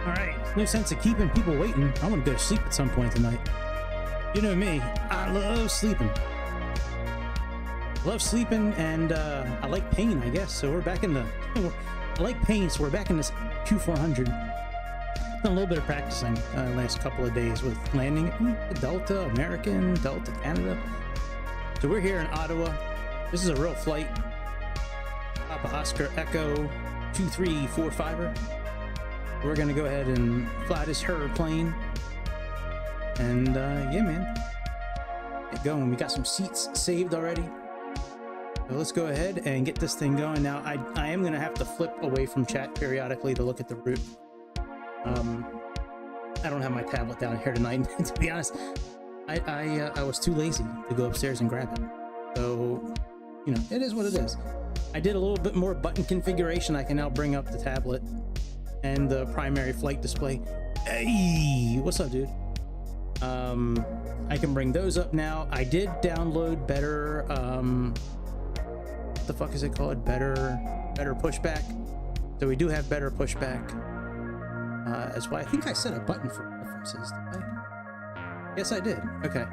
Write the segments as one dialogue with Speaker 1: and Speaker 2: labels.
Speaker 1: Alright, no sense of keeping people waiting. I want to go to sleep at some point tonight. You know me, I love sleeping. Love sleeping, and I like pain, I guess. So we're back in the... I like pain, so we're back in this Q400. Done a little bit of practicing last couple of days with landing Delta, American, Delta, Canada. So we're here in Ottawa. This is a real flight. Papa Oscar Echo 2345er. We're gonna go ahead and fly this plane. And yeah, man, get going. We got some seats saved already. So let's go ahead and get this thing going. Now, I am gonna have to flip away from chat periodically to look at the route. I don't have my tablet down here tonight. To be honest, I was too lazy to go upstairs and grab it. So, you know, it is what it is. I did a little bit more button configuration. I can now bring up the tablet and the primary flight display. Hey, what's up, dude? I can bring those up now. I did download better, what the fuck is it called? Better pushback. So we do have better pushback. That's why I think I set a button for preferences, didn't I? Yes, I did. Okay.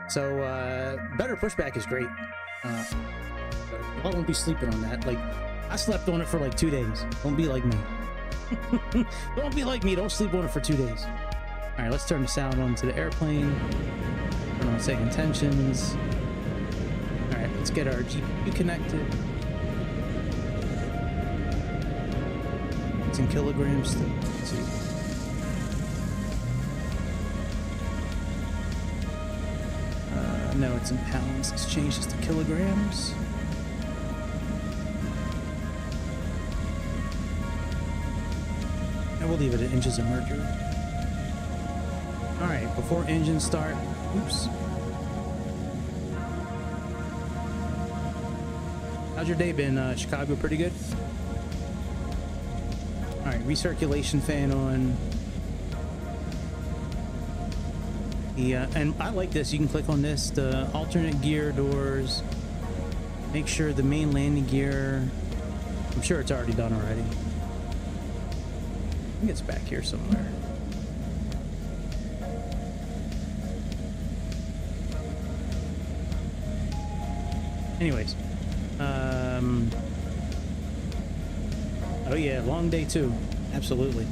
Speaker 1: So, better pushback is great. I won't be sleeping on that. Like, I slept on it for like 2 days. Don't be like me. Don't be like me. Don't sleep on it for 2 days. All right, let's turn the sound on to the airplane. Turn on Sayintentions. All right, let's get our GPU connected. It's in kilograms still. Let's see. No, it's in pounds. Let's change this to kilograms. And we'll leave it at inches of mercury. All right, before engines start, oops. How's your day been, Chicago? Pretty good? All right, recirculation fan on. And I like this. You can click on this, the alternate gear doors. Make sure the main landing gear, I'm sure it's already done already. I think it's back here somewhere. Anyways, oh yeah, long day too. Absolutely.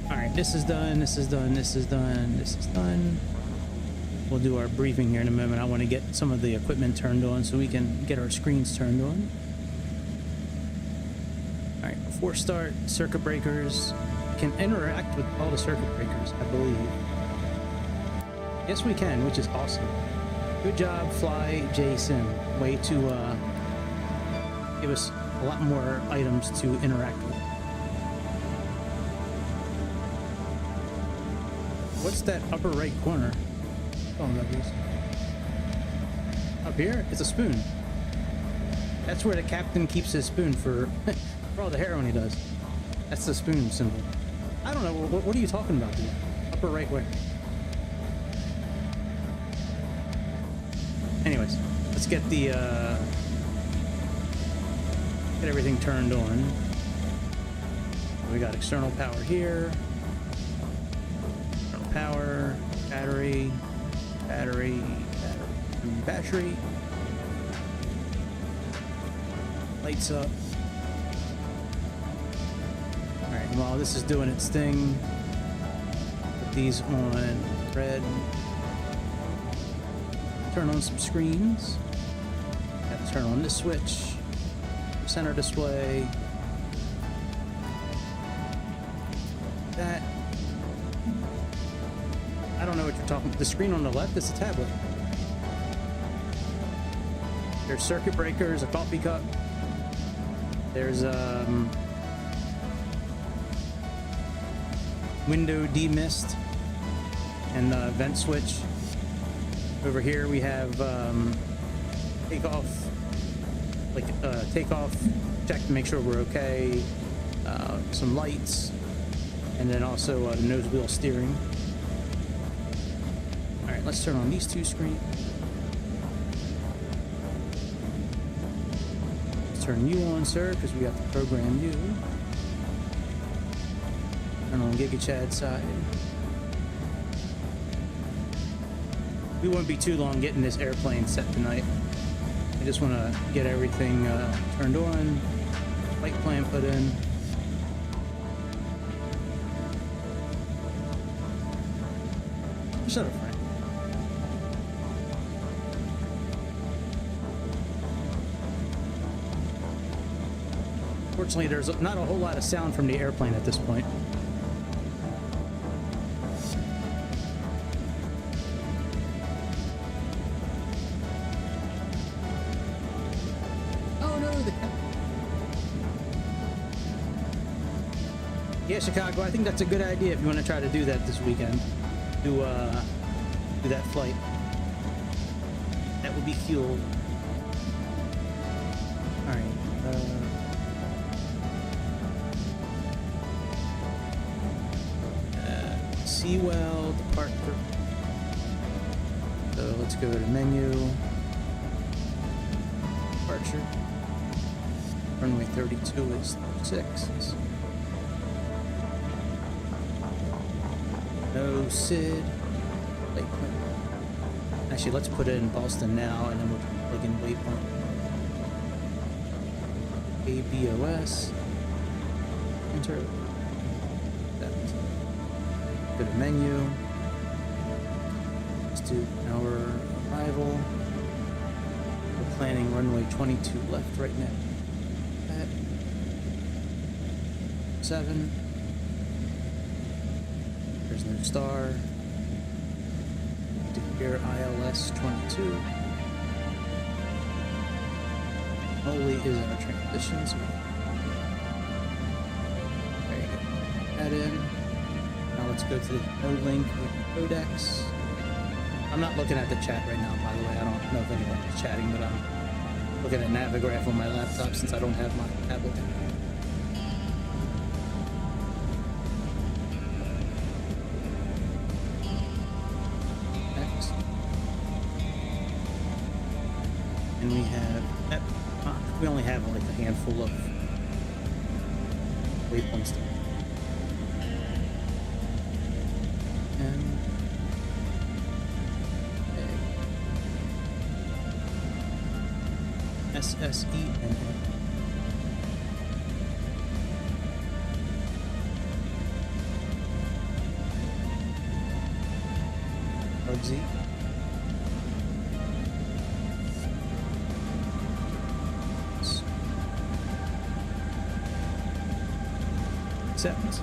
Speaker 1: All right, this is done. This is done. This is done. This is done. We'll do our briefing here in a moment. I want to get some of the equipment turned on so we can get our screens turned on. All right, before start, circuit breakers. You can interact with all the circuit breakers, I believe. Yes, we can, which is awesome. Good job, FlyJSim. Way to give us a lot more items to interact with. What's that upper right corner? Oh, no, this. Up here, it's a spoon. That's where the captain keeps his spoon for all the heroin he does. That's the spoon symbol. I don't know. What are you talking about, dude? Upper right where? Anyways, let's get the get everything turned on. We got external power here. External power, battery, battery. Lights up. All right, while this is doing its thing, put these on red. Turn on some screens. Got to turn on this switch. Center display. That. I don't know what you're talking about. The screen on the left is a tablet. There's circuit breakers, a coffee cup. There's window demist and vent switch. Over here we have takeoff check to make sure we're okay. Some lights, and then also the nose wheel steering. All right, let's turn on these two screens. Let's turn you on, sir, because we have to program you. Turn on GigaChad side. We won't be too long getting this airplane set tonight. I just want to get everything turned on, flight plan put in. Shut up, Frank. Fortunately, there's not a whole lot of sound from the airplane at this point. Oh no, yeah, Chicago, I think that's a good idea if you want to try to do that this weekend. Do that flight. That would be cool. All right. CYOW departure. So let's go to menu. Departure. Runway 32 is 6. No SID. Actually, let's put it in Boston now, and then we'll plug in waypoint. KBOS. Enter. Go to menu. Let's do our arrival. We're planning runway 22 left right now. At 7. There's no star. Here, ILS 22. Holy is our transitions. There you go. Add in. Now let's go to the O-Link with codecs. I'm not looking at the chat right now, by the way. I don't know if anyone's chatting, but I'm looking at Navigraph on my laptop since I don't have my tablet. And we have, we only have like a handful of waypoints there. And SSENN. Bugsy. Accept.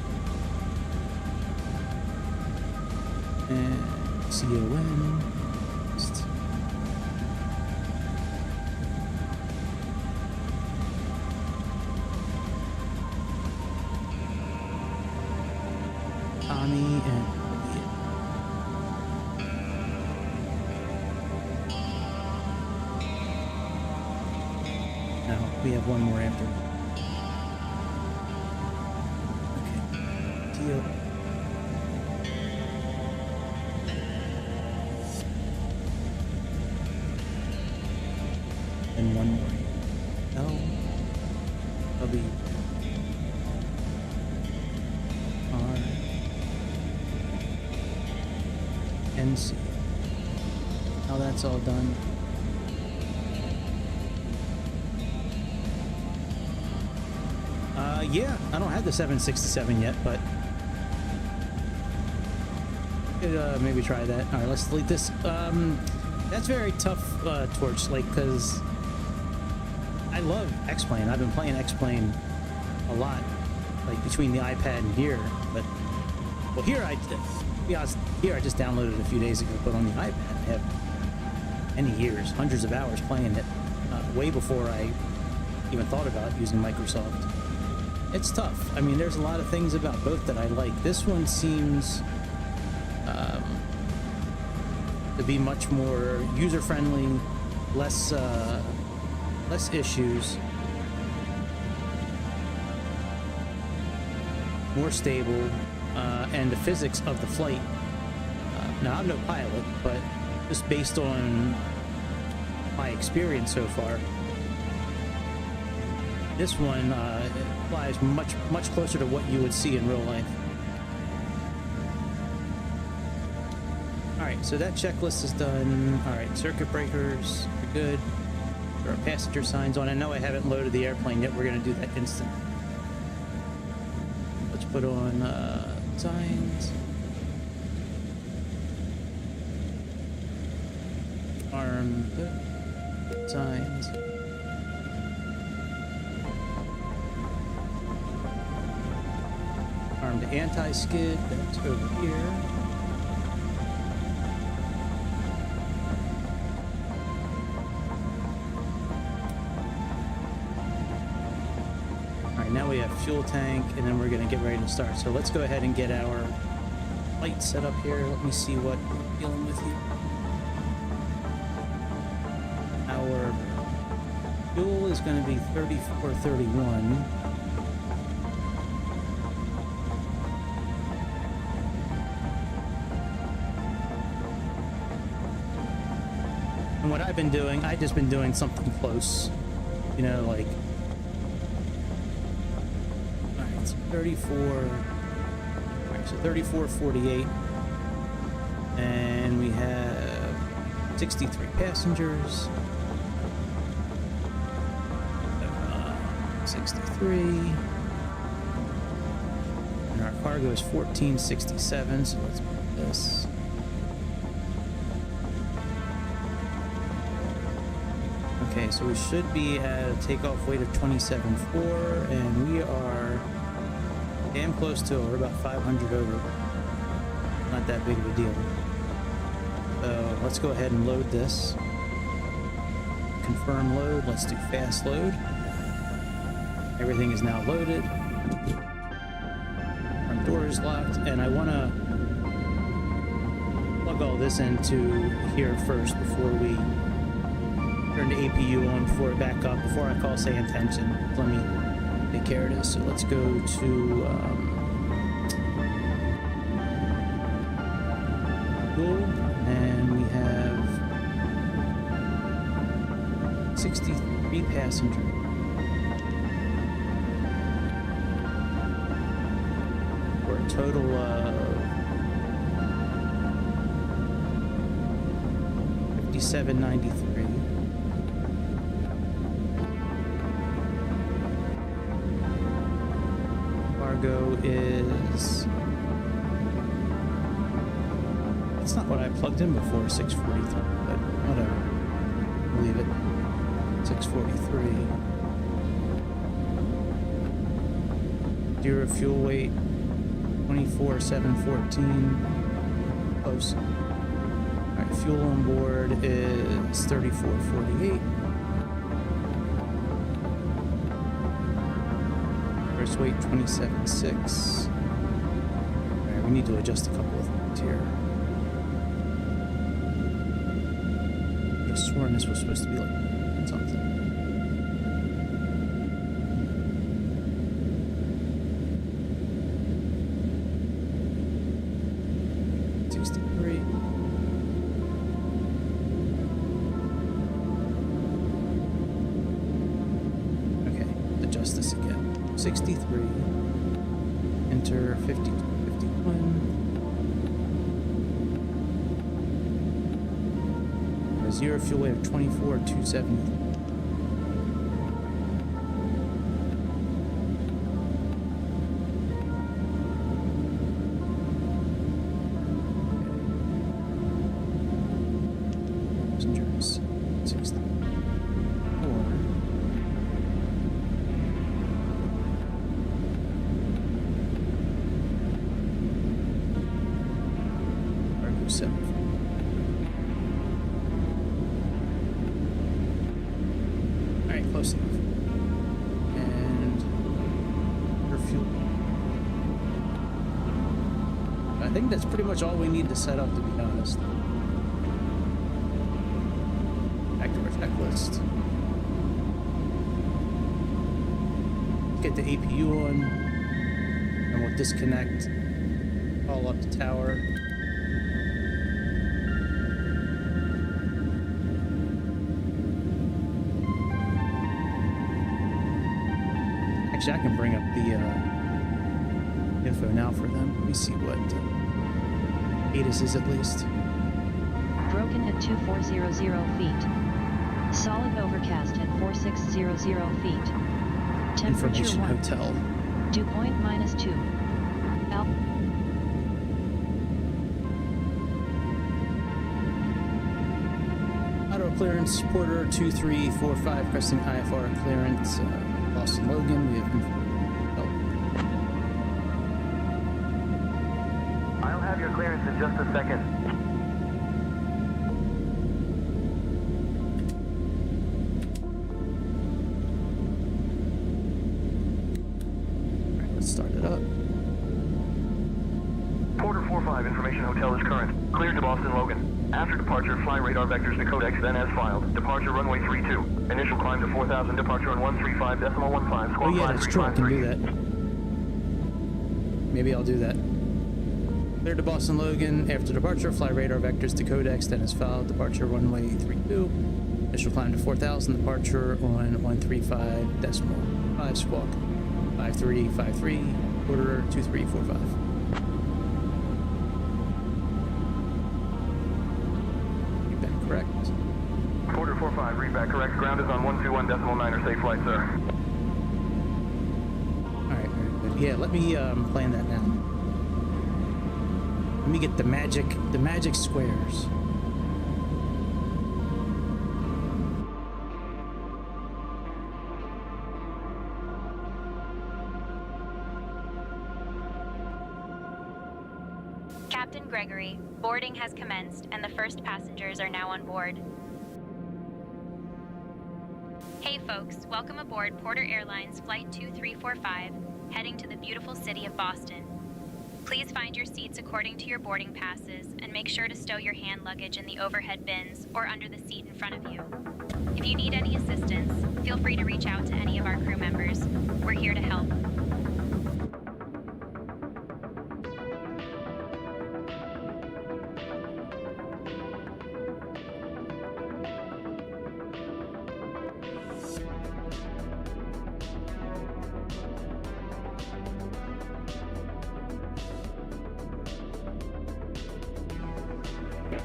Speaker 1: And CON. Tommy and now we have one more after. And one more. L W R N C. Now that's all done. Yeah, I don't have the 767 yet, but maybe try that. All right, let's delete this. That's very tough, Torch, like, because I love X-Plane. I've been playing X-Plane a lot, like between the iPad and here. But well, here I just downloaded it a few days ago, but on the iPad I have many years, hundreds of hours playing it, way before I even thought about using Microsoft. It's tough. I mean, there's a lot of things about both that I like. This one seems to be much more user-friendly, less issues, more stable, and the physics of the flight. Now, I'm no pilot, but just based on my experience so far, this one flies much closer to what you would see in real life. Alright, so that checklist is done. Alright, circuit breakers are good. There are passenger signs on. I know I haven't loaded the airplane yet. We're going to do that instant. Let's put on signs. Arm signs. Armed anti-skid, that's over here. Alright, now we have fuel tank, and then we're going to get ready to start. So let's go ahead and get our lights set up here. Let me see what we're dealing with here. Our fuel is going to be 34.31. And what I've been doing, I've just been doing something close, you know, like, all right, it's 34, all right, so 34.48, and we have 63 passengers, 63, and our cargo is 1467, so let's put this. Okay, so we should be at a takeoff weight of 27.4, and we are damn close to it. We're about 500 over. Not that big of a deal. So let's go ahead and load this. Confirm load. Let's do fast load. Everything is now loaded. Front door is locked, and I want to plug all this into here first before we turn the APU on, before it back up, before I call Sayintentions. Let me take care of this. So let's go to Google, and we have 63 passengers. For a total of 5793. Cargo is, it's not what I plugged in before, 643, but whatever, I'll leave it. 643. Zero fuel weight, 24,714. Close. Alright, fuel on board is 34.48. First weight 27.6. Alright, we need to adjust a couple of things here. I could have sworn this was supposed to be like something. Okay, adjust this again. 63, enter 52, 51, zero fuel weight of 24,270. Passengers, 64. Alright, close enough. And for fuel. I think that's pretty much all we need to set up, to be honest. Back to our checklist. Get the APU on, and we'll disconnect all up the tower. Actually, I can bring up the info now for them. Let me see what ATIS is at least.
Speaker 2: Broken at 2400 feet. Solid overcast at 4600 feet. Temperature
Speaker 1: Information
Speaker 2: 1.
Speaker 1: hotel.
Speaker 2: Dew point -2.
Speaker 1: Auto clearance, Porter 2345, pressing IFR clearance, Boston Logan. We have.
Speaker 3: I'll have your clearance in just a second.
Speaker 1: Start it up.
Speaker 3: Porter 45, information hotel is current. Cleared to Boston Logan. After departure, fly radar vectors to codex, then as filed. Departure runway 32. Initial climb to 4,000. Departure on 135.15.
Speaker 1: Oh yeah, that's true. I can do that. Maybe I'll do that. Cleared to Boston Logan. After departure, fly radar vectors to codex, then as filed. Departure runway 32. Initial climb to 4,000. Departure on 135.5. Squawk 5353. Order 2345. Correct.
Speaker 3: Porter 45, read back correct. Ground is on 121.9 or safe flight, sir.
Speaker 1: Alright, very good. Yeah, let me plan that now. Let me get the magic squares.
Speaker 4: Captain Gregory, boarding has commenced and the first passengers are now on board. Hey folks, welcome aboard Porter Airlines Flight 2345, heading to the beautiful city of Boston. Please find your seats according to your boarding passes and make sure to stow your hand luggage in the overhead bins or under the seat in front of you. If you need any assistance, feel free to reach out to any of our crew members. We're here to help.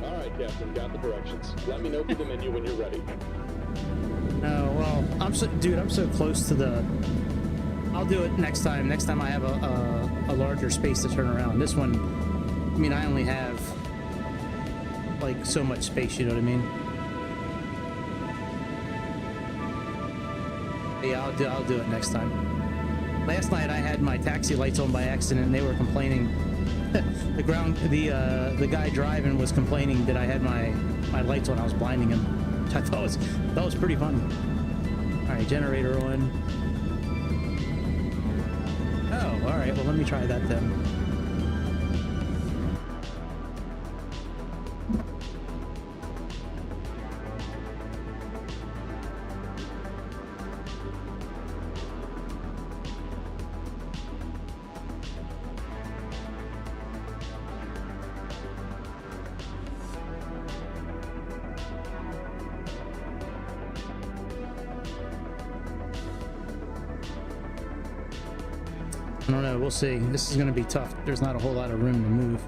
Speaker 5: All right, Captain, got the directions. Let me know through the menu when you're ready.
Speaker 1: Oh, well, I'm so close to the... I'll do it next time. Next time I have a larger space to turn around. This one, I mean, I only have, like, so much space, you know what I mean? Yeah, I'll do it next time. Last night I had my taxi lights on by accident and they were complaining. The guy driving was complaining that I had my lights on. I was blinding him, which I thought was pretty funny. All right, generator on. Oh, all right. Well, let me try that then. I don't know, we'll see. This is going to be tough. There's not a whole lot of room to move.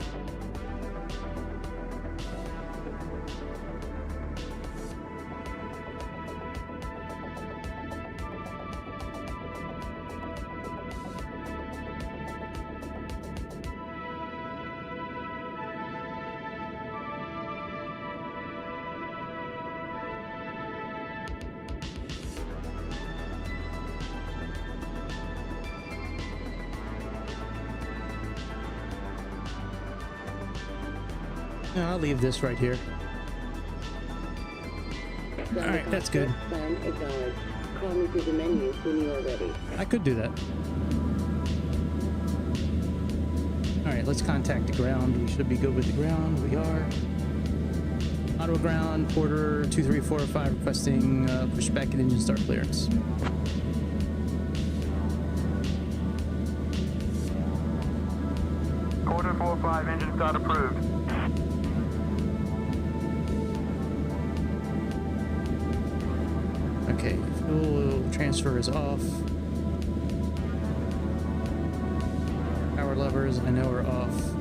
Speaker 1: No, I'll leave this right here. Alright, that's good.
Speaker 6: Plan acknowledged. Call me through the menu when you are ready.
Speaker 1: I could do that. Alright, let's contact the ground. We should be good with the ground. We are. Ottawa ground, Porter 2345 requesting pushback and engine start clearance.
Speaker 3: Porter 45, engine start approved.
Speaker 1: Okay, fuel transfer is off. Power levers, I know, are off.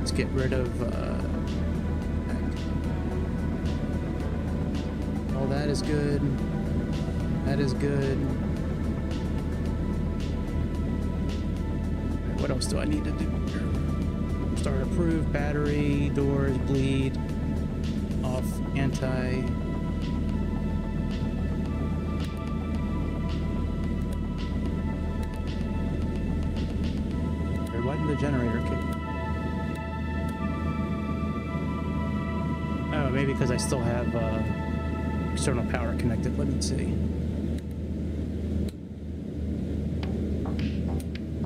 Speaker 1: Let's get rid of all that is good. That is good. What else do I need to do here? Start approved, battery, doors, bleed, off, anti. Why did the generator kick? Oh, maybe because I still have external power connected. Let me see.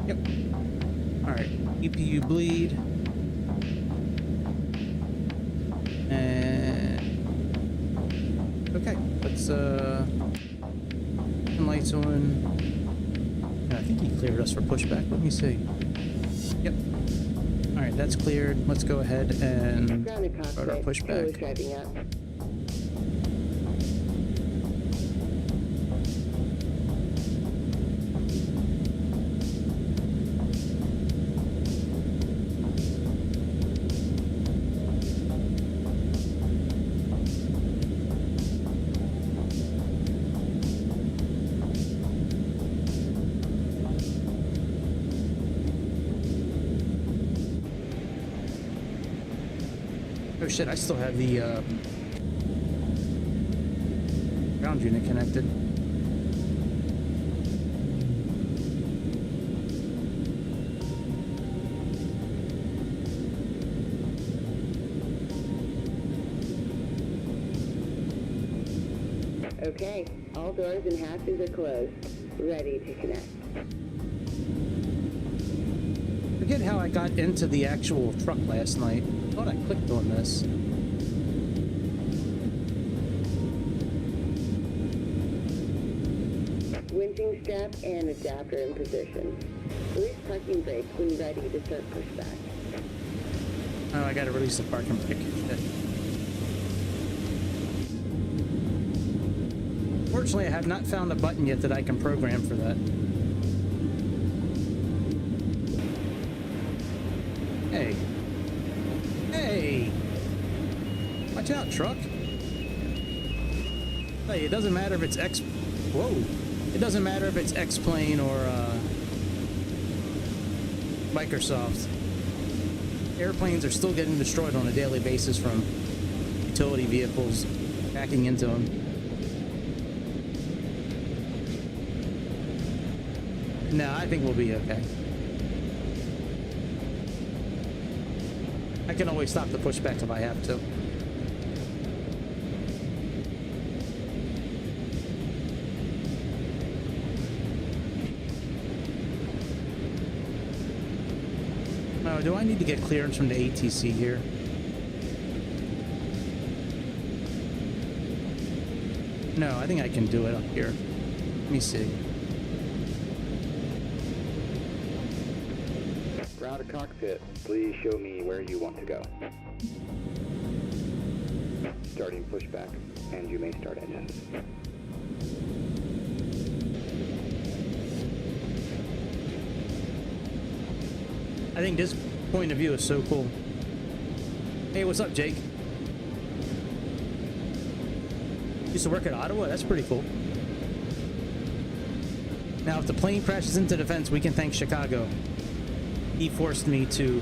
Speaker 1: Yep. Alright, EPU bleed. And okay, let's turn lights on. And I think he cleared us for pushback. Let me see. Yep. Alright, that's cleared. Let's go ahead and start our pushback.
Speaker 6: Driving up.
Speaker 1: Oh shit, I still have the ground unit connected.
Speaker 6: Okay, all doors and hatches are closed. Ready to connect.
Speaker 1: Forget how I got into the actual truck last night. I thought I clicked on this.
Speaker 6: Winching step and adapter in position. Release parking brakes when ready to start pushback.
Speaker 1: Oh, I gotta release the parking brake. Shit. Fortunately, I have not found a button yet that I can program for that. Hey. Hey! Watch out, truck. Hey, it doesn't matter if it's Whoa! It doesn't matter if it's X-Plane or, Microsoft. Airplanes are still getting destroyed on a daily basis from utility vehicles backing into them. No, I think we'll be okay. I can always stop the pushback if I have to. Oh, do I need to get clearance from the ATC here? No, I think I can do it up here. Let me see.
Speaker 7: Ground to cockpit. Please show me where you want to go. Starting pushback, and you may start engines.
Speaker 1: I think this point of view is so cool. Hey, what's up, Jake? Used to work at Ottowa? That's pretty cool. Now, if the plane crashes into the fence, we can thank Chicago. He forced me to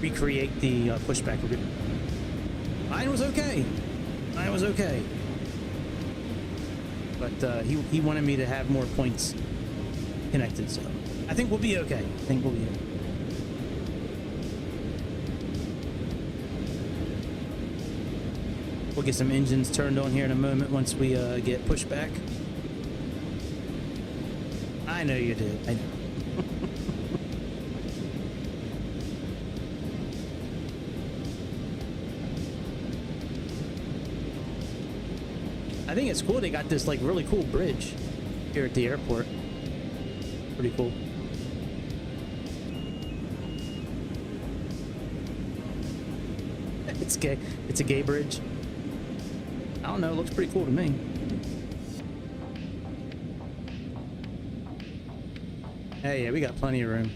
Speaker 1: recreate the pushback route. Mine was okay. Mine was okay. But he wanted me to have more points connected, so I think we'll be okay. I think we'll be okay. We'll get some engines turned on here in a moment once we get pushed back. I know you did. I know. I think it's cool they got this like really cool bridge here at the airport. Pretty cool. It's gay. It's a gay bridge. I don't know, it looks pretty cool to me. Hey, yeah, we got plenty of room.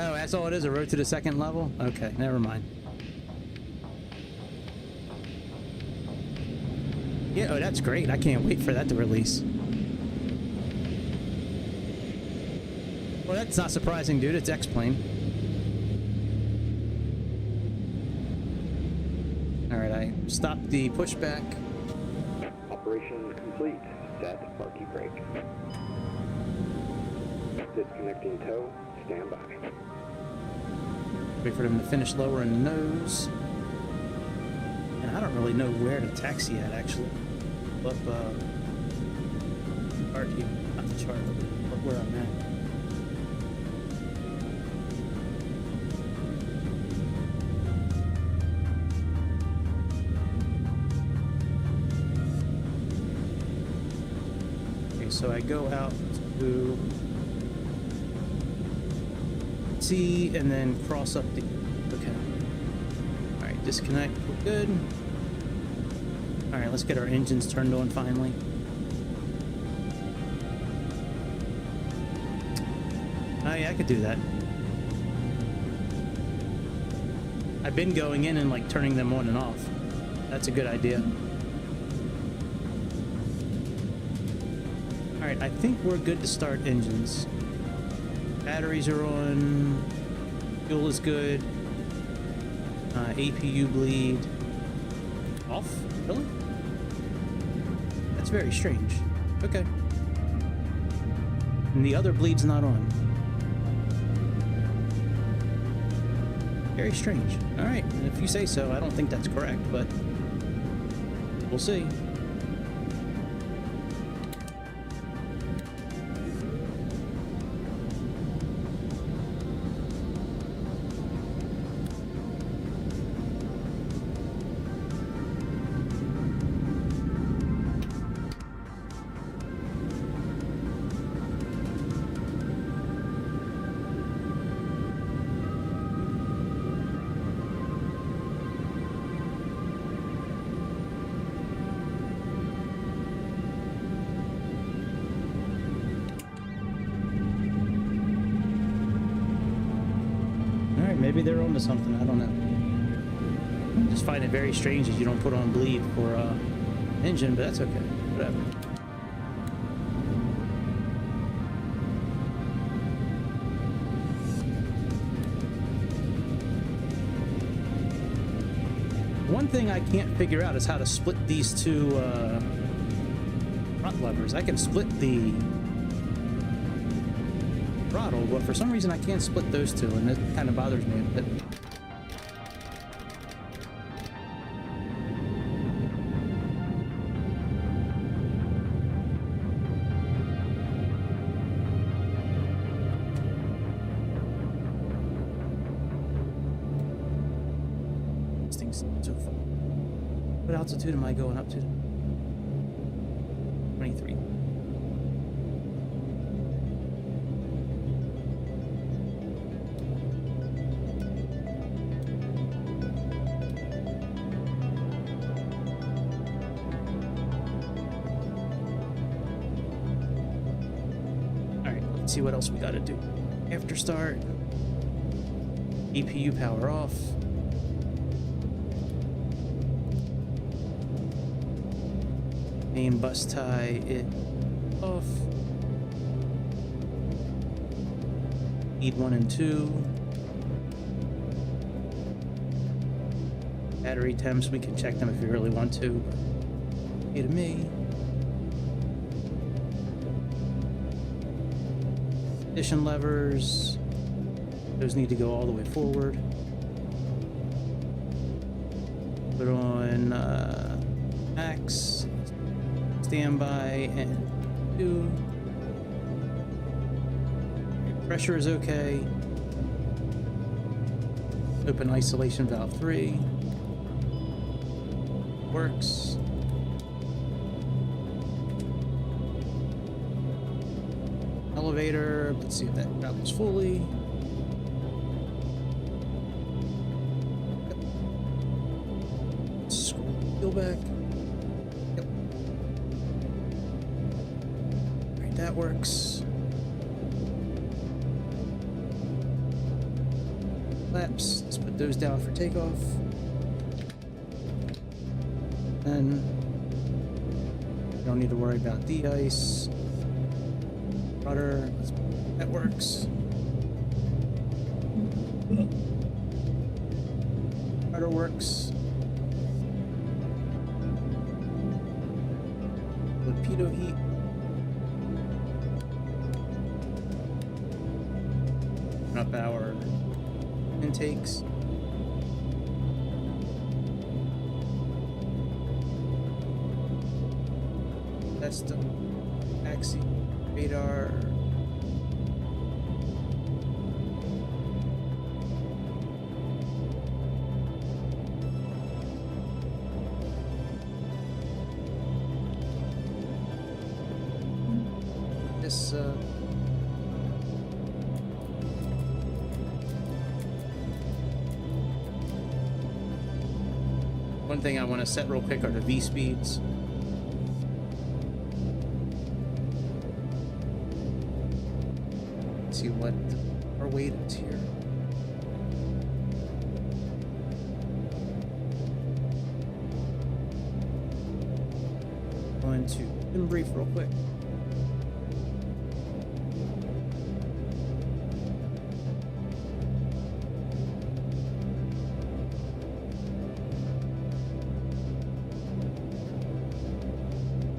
Speaker 1: Oh, that's all it is, a road to the second level? Okay, never mind. Yeah, oh, that's great. I can't wait for that to release. Well, that's not surprising, dude. It's X-Plane. Alright, I stopped the pushback.
Speaker 7: Operation complete. Set parking brake. Disconnecting tow. Stand by.
Speaker 1: Wait for them to finish lowering the nose. And I don't really know where to taxi at, actually. Up, chart here. Not the chart, but where I'm at. Okay, so I go out to T and then cross up the... Okay. Alright, disconnect. We're good. Alright, let's get our engines turned on finally. Oh yeah, I could do that. I've been going in and like turning them on and off. That's a good idea. Alright, I think we're good to start engines. Batteries are on. Fuel is good. APU bleed. Off? Really? That's very strange. Okay. And the other bleed's not on. Very strange. Alright, if you say so, I don't think that's correct, but we'll see. Maybe they're onto something, I don't know. I just find it very strange that you don't put on bleed for engine, but that's okay. Whatever. One thing I can't figure out is how to split these two front levers. I can split the throttle, but for some reason I can't split those two, and it kind of bothers me a bit. This thing's so far. What altitude am I going up to? 23. See what else we got to do. After start, EPU power off. Main bus tie it off. Need 1 and 2. Battery temps, we can check them if you really want to. Hey to me. Ignition levers, those need to go all the way forward. Put on max, standby, and 2. Pressure is okay. Open isolation valve 3. Works. Elevator, let's see if that travels fully. Scroll the wheel back. Yep. Alright, that works. flaps. Let's put those down for takeoff. Then we don't need to worry about de-ice. Rudder. That works. Rudder works. Torpedo heat. Up our intakes. That's the taxi radar. This one thing I want to set real quick are the V speeds. Let's see what our weight is here. Going to brief real quick.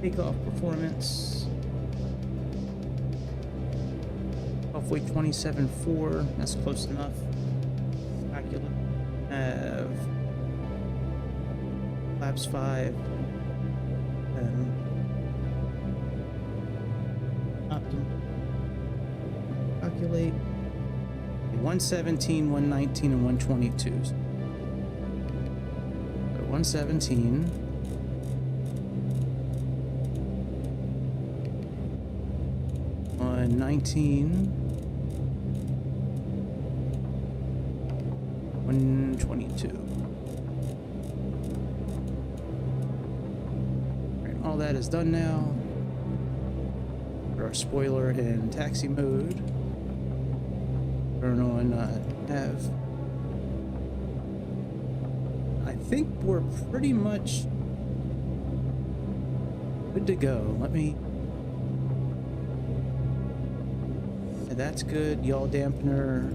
Speaker 1: Takeoff performance. Halfway 27.4. That's close enough. Calculate. Have flaps 5. And optimum. Calculate. 117, 119, and 122. So 117. 19, 122. Right, all that is done now. Put our spoiler in taxi mode. Turn on nav. I think we're pretty much good to go. Let me. That's good. Yaw dampener.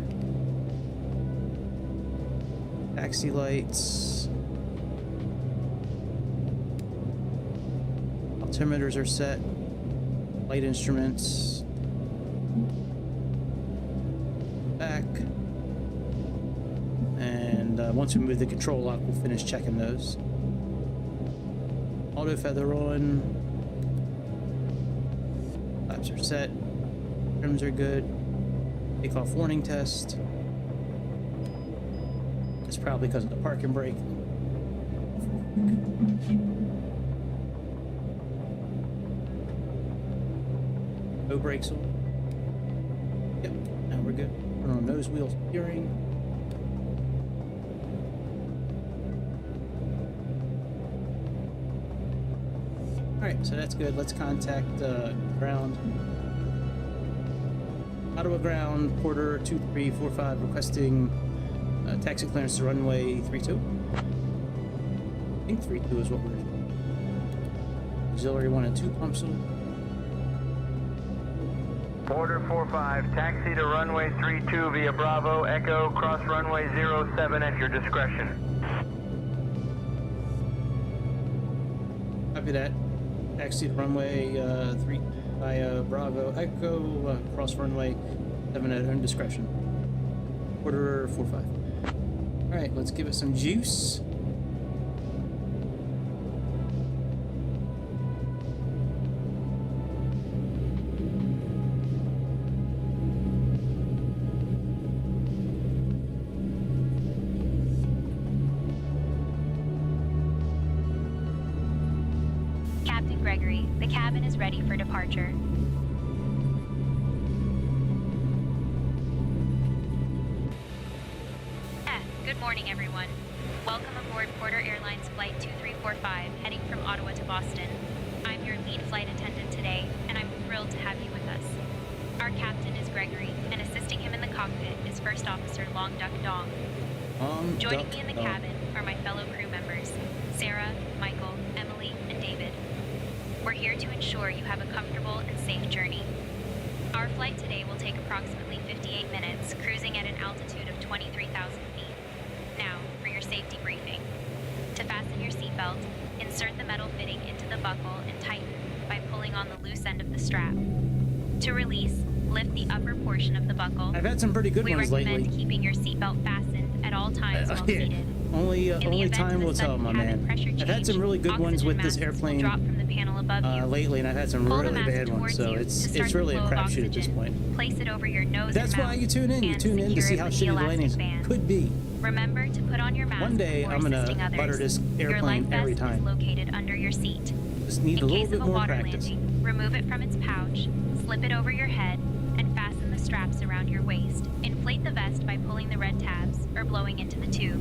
Speaker 1: Taxi lights. Altimeters are set. Light instruments. Back. And once we move the control lock, we'll finish checking those. Auto feather on. Flaps are set. Trims are good. Takeoff warning test. It's probably because of the parking brake. No brakes on. Yep, now we're good. Put on nose wheel steering. Alright, so that's good. Let's contact ground. Ottowa ground, Porter 2345 requesting taxi clearance to runway 32. I think 32 is what we're doing. Auxiliary 1 and 2 pumps on.
Speaker 3: Porter 45, taxi to runway 32 via Bravo, Echo, cross runway 07 at your discretion.
Speaker 1: Copy that. Taxi to runway 3 via Bravo, Echo, cross runway 7 at own discretion. Porter 45. Alright, let's give it some juice.
Speaker 4: Captain Gregory, the cabin is ready for departure. Good morning, everyone. Welcome aboard Porter Airlines Flight 2345, heading from Ottawa to Boston. I'm your lead flight attendant today, and I'm thrilled to have you with us. Our captain is Gregory, and assisting him in the cockpit is First Officer Long Duck Dong. Joining me in the cabin are my fellow crew members, Sarah, Michael, Emily, and David. We're here to ensure you have a comfortable and safe journey. Our flight today will take approximately 58 minutes, cruising at an altitude of 23,000 feet. Now, for your safety briefing. To fasten your seatbelt, insert the metal fitting into the buckle and tighten by pulling on the loose end of the strap. To release, lift the upper portion of the buckle.
Speaker 1: I've had some pretty good ones lately.
Speaker 4: We recommend keeping your seatbelt fastened at all times while seated.
Speaker 1: Only time will tell, my man. I've had some really good ones with this airplane lately, and I've had some really bad ones. So it's really a crapshoot at this point.
Speaker 4: Place it over your nose.
Speaker 1: That's why you tune in. You tune in to see how shitty the landings could be.
Speaker 4: Remember to put on your mask.
Speaker 1: One day I'm gonna butter this airplane every time.
Speaker 4: Your life vest is located under your seat.
Speaker 1: Just need a little bit more practice.
Speaker 4: Landing, remove it from its pouch, slip it over your head, and fasten the straps around your waist. Inflate the vest by pulling the red tabs or blowing into the tube.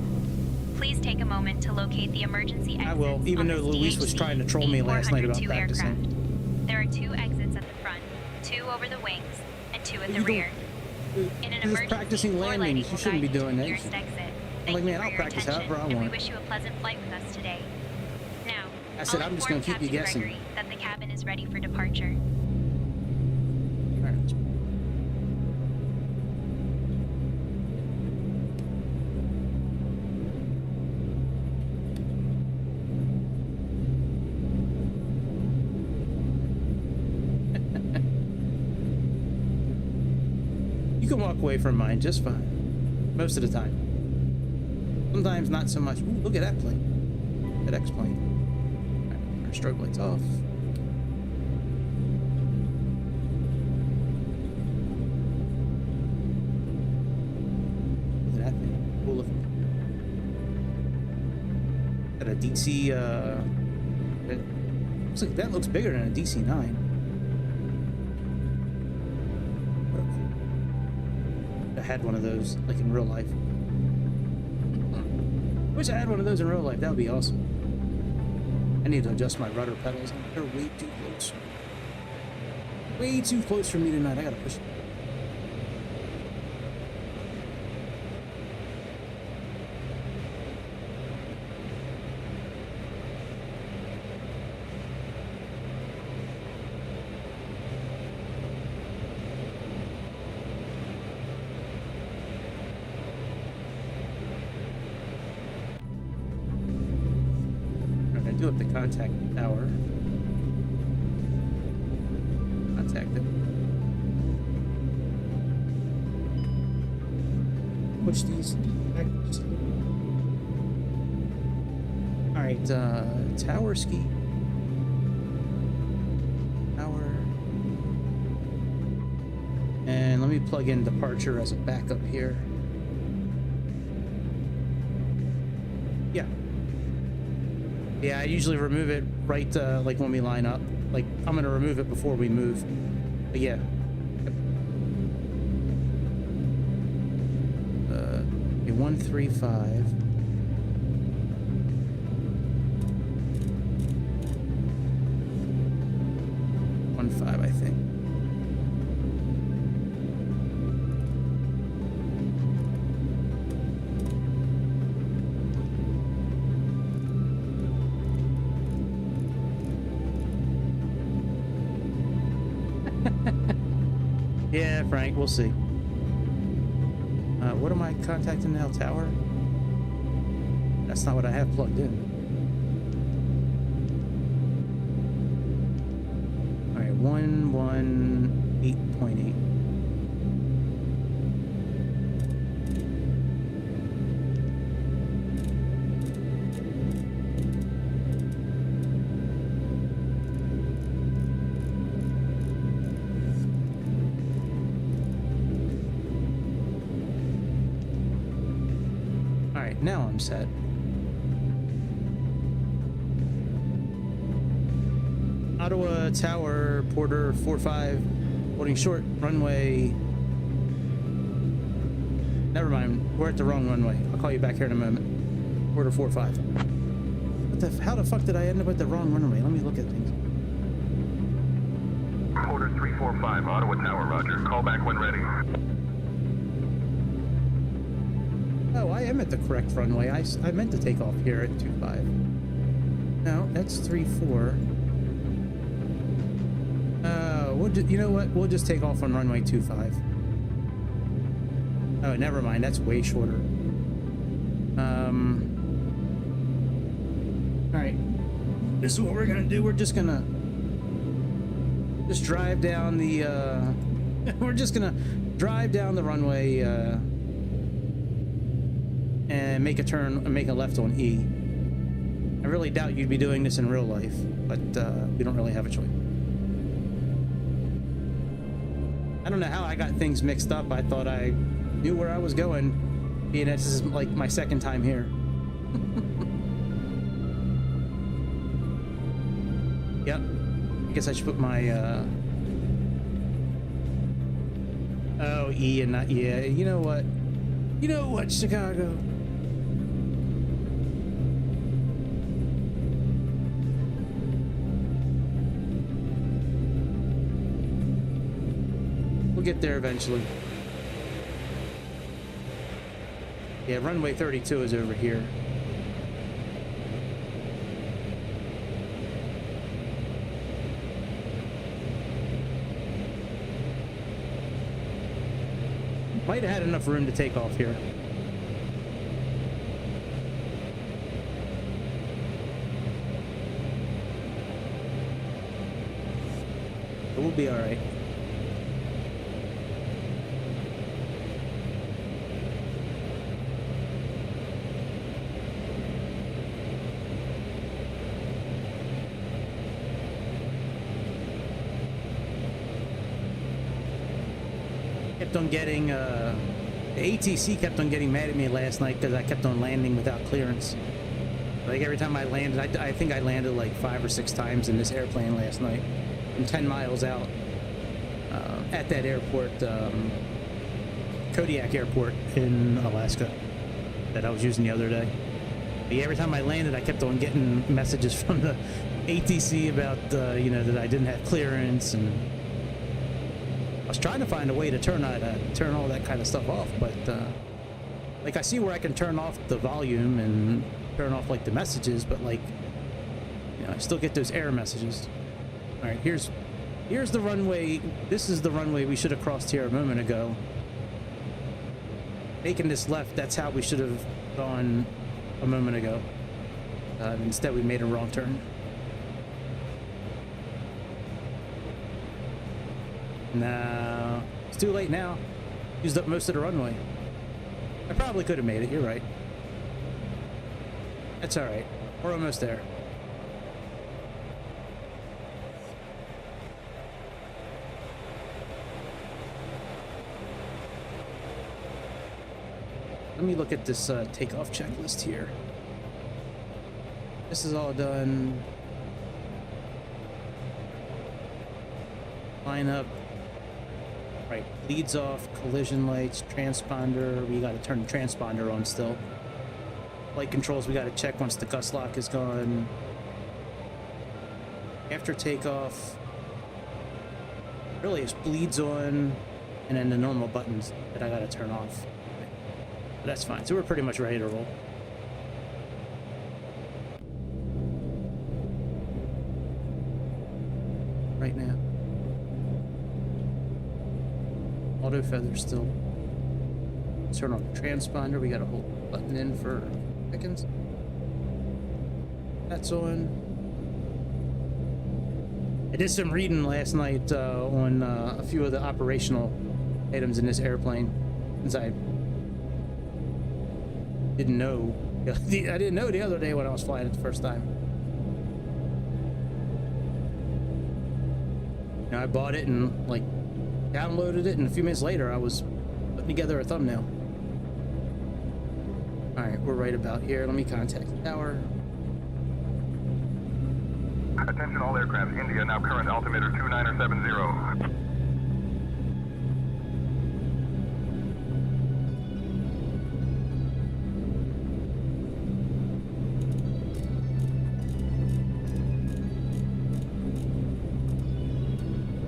Speaker 4: Please take a moment to locate the emergency exits.
Speaker 1: I will, even though Luis was trying to troll me last night about practicing.
Speaker 4: There are 2 exits at the front, 2 over the wings, and 2 at the rear. In an emergency,
Speaker 1: practicing landings, you shouldn't be doing that.
Speaker 4: I'm
Speaker 1: like, man, I'll practice however I want.
Speaker 4: We wish you a pleasant flight with us today. Now,
Speaker 1: I said I'm just going to keep you guessing.
Speaker 4: Gregory that the cabin is ready for departure.
Speaker 1: All right. You can walk away from mine just fine, most of the time. Sometimes not so much. Ooh, look at that plane, that X-plane. Right, our strobe lights off. Look at that thing. Cool looking. Got a DC. Looks like that looks bigger than a DC-9. I had one of those, like in real life. Wish I had one of those in real life. That would be awesome. I need to adjust my rudder pedals. They're way too close. Way too close for me tonight. I gotta push it. Up the contact tower. Contact it. Push these backwards. Alright, tower ski. Tower. And let me plug in departure as a backup here. Yeah. Yeah, I usually remove it right, like when we line up. Like, I'm gonna remove it before we move. But yeah. 135. I think. Yeah, Frank, we'll see. What am I contacting now? Tower? That's not what I have plugged in. Alright, 118.8. Now I'm set. Ottowa Tower, Porter 45, holding short, runway. Never mind, we're at the wrong runway. I'll call you back here in a moment. Porter 45. How the fuck did I end up at the wrong runway? Let me look at things.
Speaker 3: Porter 345, Ottowa Tower, roger. Call back when ready.
Speaker 1: Oh, I am at the correct runway. I meant to take off here at 25. No, that's 34. You know what? We'll just take off on runway 25. Oh, never mind. That's way shorter. All right. This is what we're gonna do. We're just gonna drive down the. We're just gonna drive down the runway and make a turn, make a left on E. I really doubt you'd be doing this in real life, but we don't really have a choice. I don't know how I got things mixed up. I thought I knew where I was going, being this is like my second time here. Yep. I guess I should put my oh, E and not, yeah, you know what? You know what, Chicago? We'll get there eventually. Yeah, runway 32 is over here. Might have had enough room to take off here. But we'll be all right. Kept on getting the ATC kept on getting mad at me last night because I kept on landing without clearance. Like every time I landed, I think I landed like 5 or 6 times in this airplane last night. I'm 10 miles out at that airport, Kodiak Airport in Alaska, that I was using the other day. But yeah, every time I landed, I kept on getting messages from the ATC about you know, that I didn't have clearance, and I was trying to find a way to turn all that kind of stuff off, but like I see where I can turn off the volume and turn off like the messages, but like, you know, I still get those error messages. All right, here's the runway. This is the runway we should have crossed here a moment ago. Making this left, that's how we should have gone a moment ago. Instead, we made a wrong turn. No, it's too late now. Used up most of the runway. I probably could have made it, you're right. That's all right. We're almost there. Let me look at this takeoff checklist here. This is all done. Line up. Right, leads off, collision lights, transponder. We got to turn the transponder on still. Flight controls, we got to check once the gust lock is gone. After takeoff, really it's bleeds on, and then the normal buttons that I got to turn off. But that's fine. So we're pretty much ready to roll. Right now. Auto feather still. Turn on the transponder. We got to hold the button in for seconds. That's on. I did some reading last night on a few of the operational items in this airplane, since I didn't know. I didn't know the other day when I was flying it the first time. You know, I bought it and like downloaded it, and a few minutes later I was putting together a thumbnail. All right, we're right about here. Let me contact the tower.
Speaker 3: Attention all aircraft, India, now current altimeter 2970.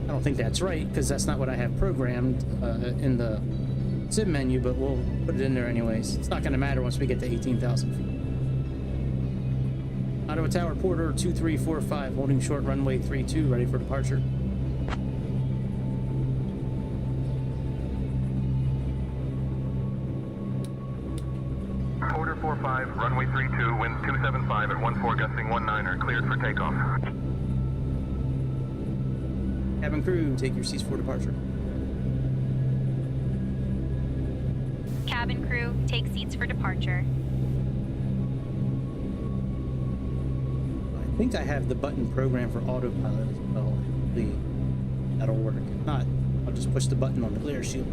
Speaker 1: I don't think that's right, because that's not what I have programmed in the sim menu, but we'll put it in there anyways. It's not going to matter once we get to 18,000 feet. Ottawa Tower, Porter 2345, holding short runway 32, ready for departure.
Speaker 3: Porter 45, runway 32, wind 275 at 14 gusting 19er, cleared for takeoff.
Speaker 1: Cabin crew, take your seats for departure.
Speaker 4: Cabin crew, take seats for departure.
Speaker 1: I think I have the button programmed for autopilot as well. Hopefully that'll work. If not, I'll just push the button on the glare shield.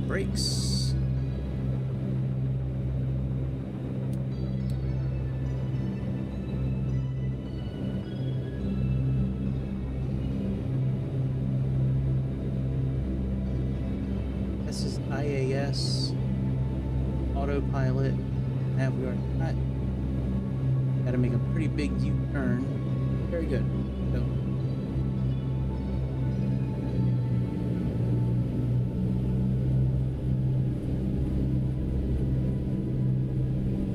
Speaker 1: Brakes. This is IAS, autopilot. Now we are not. Got to make a pretty big U-turn. Very good. Go.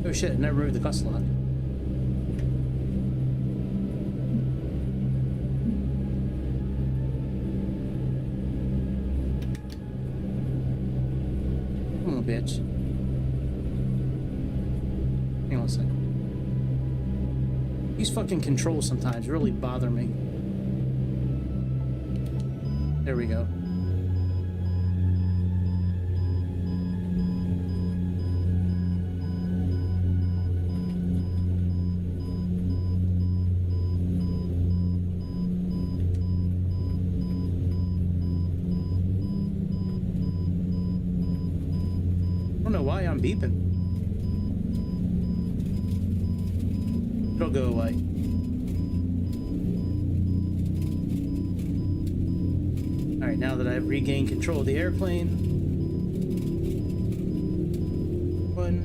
Speaker 1: Oh shit, I never moved the clutch lock. Come on, bitch. Hang on a second. These fucking controls sometimes really bother me. There we go. I don't know why I'm beeping. It'll go away. Alright, now that I've regained control of the airplane. 1.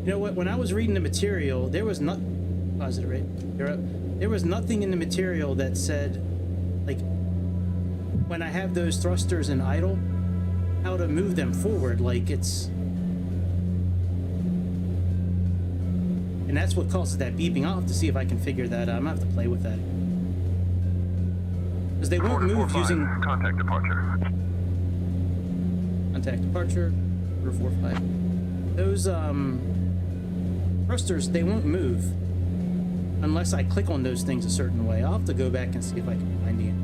Speaker 1: You know what? When I was reading the material, there was not positive rate. You're up. There was nothing in the material that said, like, when I have those thrusters in idle, how to move them forward. Like it's, and that's what causes that beeping. I'll have to see if I can figure that out. I'm gonna have to play with that because they won't move using
Speaker 3: contact departure.
Speaker 1: Contact departure. 45. Those thrusters, they won't move unless I click on those things a certain way. I'll have to go back and see if I can find you.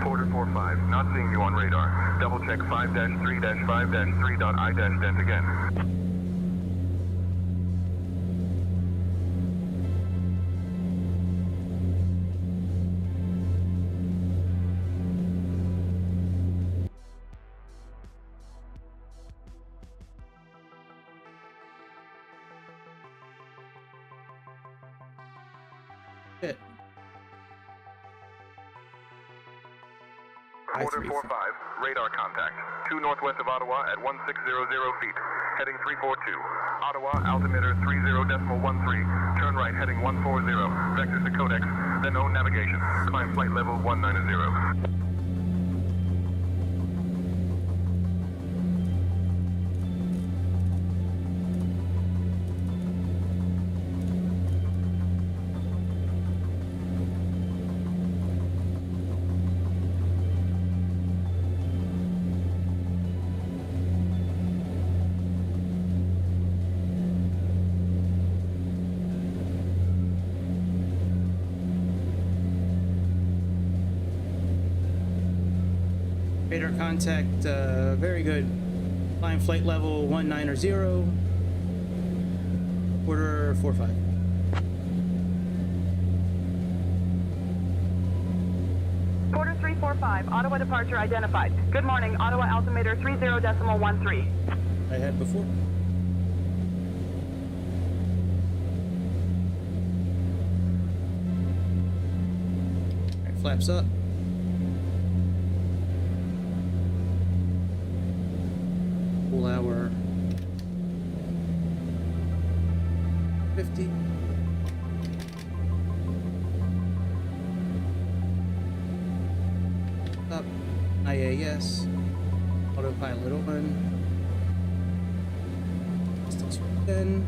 Speaker 3: Porter 45, not seeing you on radar. Double check 5-3-5-3.I-dent again.
Speaker 1: Shit.
Speaker 3: Porter 45, radar contact. 2 northwest of Ottawa at 1600 feet. Heading 342. Ottawa, altimeter 30.13. Turn right heading 140. Vectors to codex, then own navigation. Climb flight level 190.
Speaker 1: Radar contact, very good. Climb flight level 190. Order 45.
Speaker 8: Porter 345, Ottawa departure identified. Good morning, Ottawa altimeter 30.13.
Speaker 1: I had before. Alright, flaps up. Full hour 50. Up. IAS. Autopilot on. Distance 10.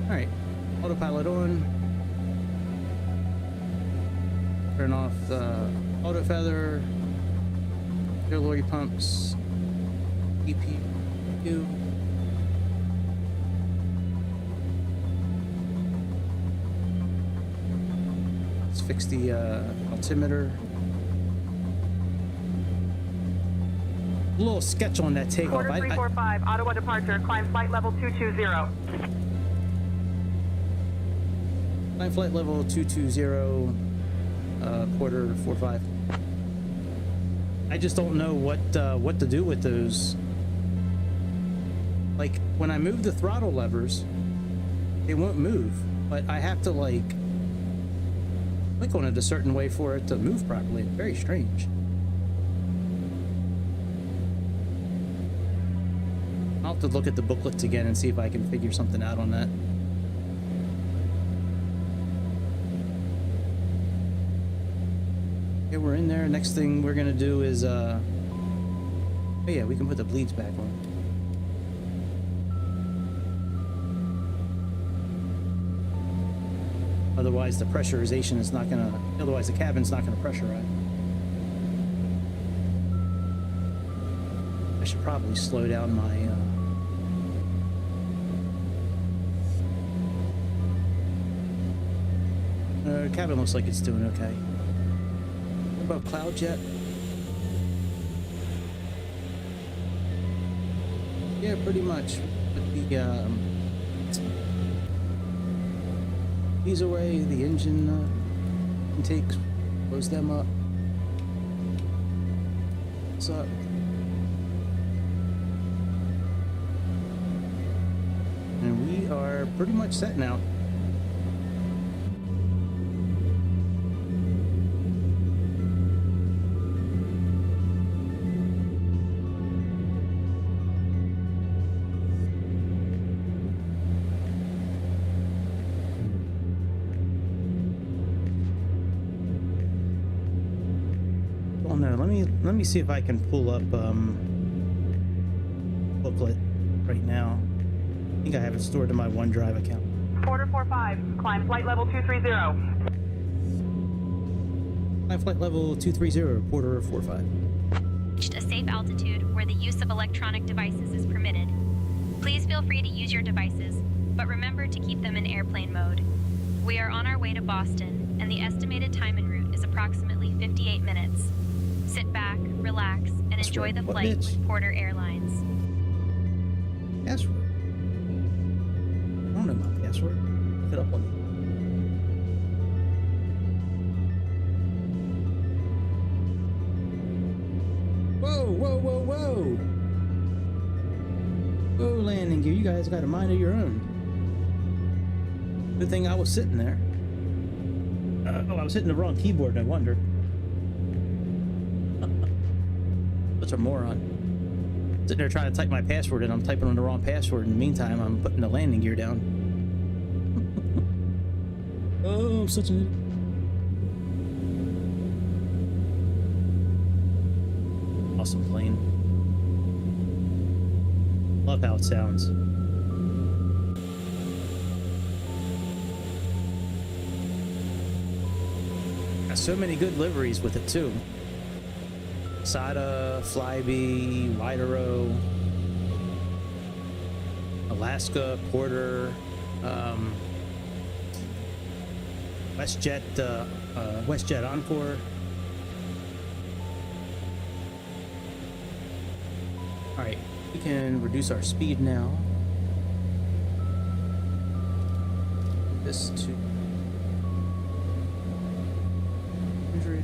Speaker 1: Alright. Autopilot on. Turn off the auto feather. Auxiliary pumps. EPU. Let's fix the altimeter. A little sketch on that takeoff.
Speaker 8: Porter 345, Ottawa departure, climb flight level 220.
Speaker 1: Climb flight level 220, Porter 45. I just don't know what to do with those. Like, when I move the throttle levers, they won't move, but I have to, like, click on it a certain way for it to move properly. It's very strange. I'll have to look at the booklets again and see if I can figure something out on that. Okay, we're in there. Next thing we're gonna do is oh yeah, we can put the bleeds back on. Otherwise the pressurization is not gonna, otherwise the cabin's not gonna pressurize. I should probably slow down my cabin looks like it's doing okay. What about cloud jet? Yeah, pretty much. But the these away, the engine intakes, close them up. What's up? And we are pretty much set now. Let me see if I can pull up booklet right now. I think I have it stored in my OneDrive account.
Speaker 8: Porter 45, climb flight level 230.
Speaker 1: Climb flight level 230, Porter 45.
Speaker 4: Reached a safe altitude where the use of electronic devices is permitted. Please feel free to use your devices, but remember to keep them in airplane mode. We are on our way to Boston, and the estimated time en route is approximately 58 minutes. Sit back, relax, and enjoy the flight with Porter Airlines.
Speaker 1: Password? I don't know my password. Look it up on me. Whoa, whoa, whoa, whoa! Whoa, landing gear, you guys got a mind of your own. Good thing I was sitting there. Oh, I was hitting the wrong keyboard, no wonder. Such a moron. Sitting there trying to type my password and I'm typing on the wrong password. In the meantime, I'm putting the landing gear down. Oh, I'm such an idiot. Awesome plane. Love how it sounds. Got so many good liveries with it too. Sada, Flybe, Widero, Alaska, Porter, WestJet Encore. All right, we can reduce our speed now. This to 100.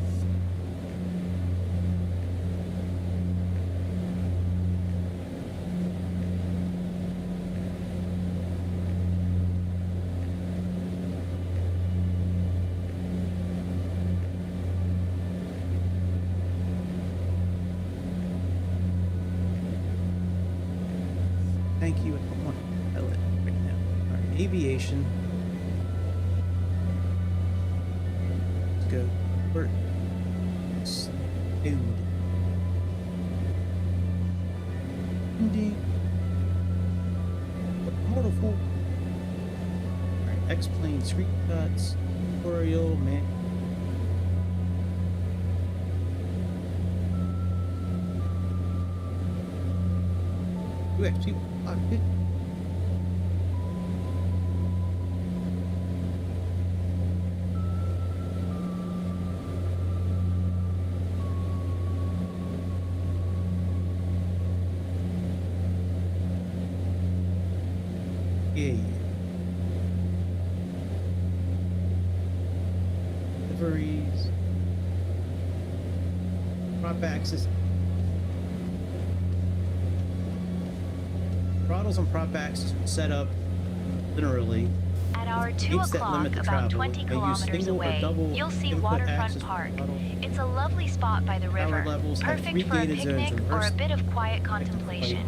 Speaker 1: Thank you. I don't want to tell it right now. All right, aviation. Let's go. Bird. Food. Indeed. Wonderful. All right, X-plane screenshots. Tutorial, man. UXP. Good. Yeah. Deliveries. Prop axis. Throttles and prop axis set up literally.
Speaker 4: At our 2 o'clock, about 20 kilometers away, you'll see Waterfront Park. It's a lovely spot by the river, perfect for a picnic or a bit of quiet contemplation.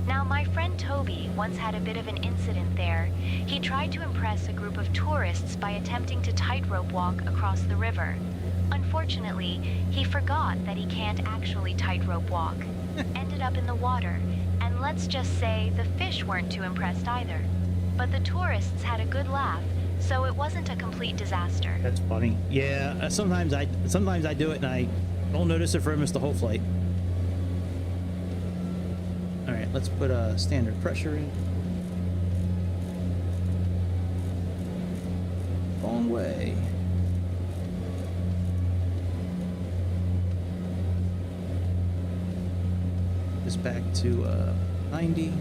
Speaker 4: Now, my friend Toby once had a bit of an incident there. He tried to impress a group of tourists by attempting to tightrope walk across the river. Unfortunately, he forgot that he can't actually tightrope walk. Ended up in the water, and let's just say the fish weren't too impressed either. But the tourists had a good laugh, so it wasn't a complete disaster.
Speaker 1: That's funny. Yeah, sometimes I do it and I don't notice it for almost the whole flight. All right, let's put a standard pressure in. Wrong way. This back to 90.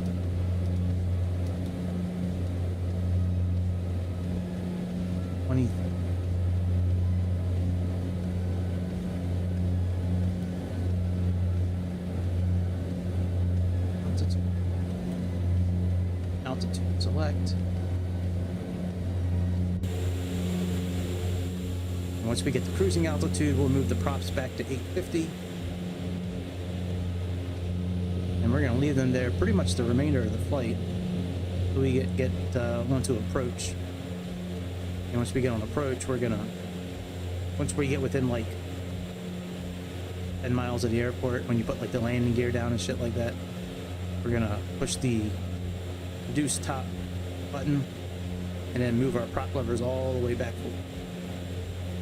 Speaker 1: Altitude select. And once we get the cruising altitude, we'll move the props back to 850. And we're going to leave them there pretty much the remainder of the flight until we get onto approach. And once we get on approach, we're going to, once we get within like 10 miles of the airport, when you put like the landing gear down and shit like that, we're going to push the reduce top button and then move our prop levers all the way back forward.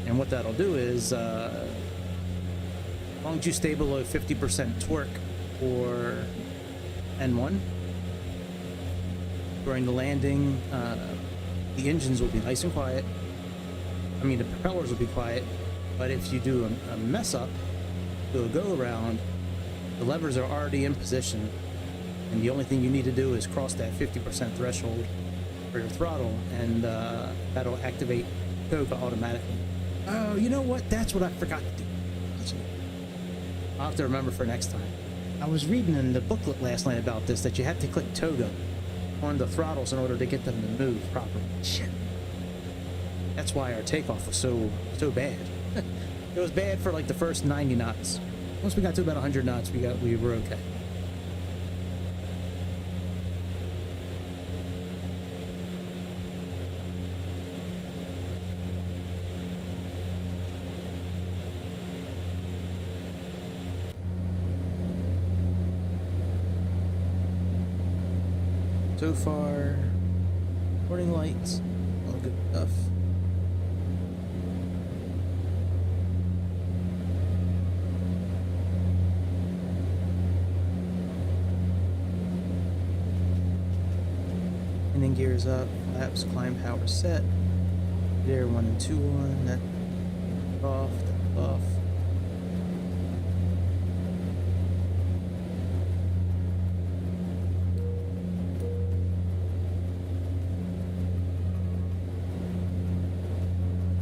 Speaker 1: And what that'll do is, as long as you stay below 50% torque for N1 during the landing, the engines will be nice and quiet. I mean, the propellers will be quiet, but if you do a mess up, do a go around, the levers are already in position, and the only thing you need to do is cross that 50% threshold for your throttle, and that'll activate TOGA automatically. Oh, you know what? That's what I forgot to do. I'll have to remember for next time. I was reading in the booklet last night about this, that you have to click TOGA on the throttles in order to get them to move properly. Shit. That's why our takeoff was so bad. It was bad for like the first 90 knots. Once we got to about 100 knots, we were okay. So far, warning lights, all good stuff. Landing gears up, flaps, climb power set. There, 1 and 2 on, that off, that off.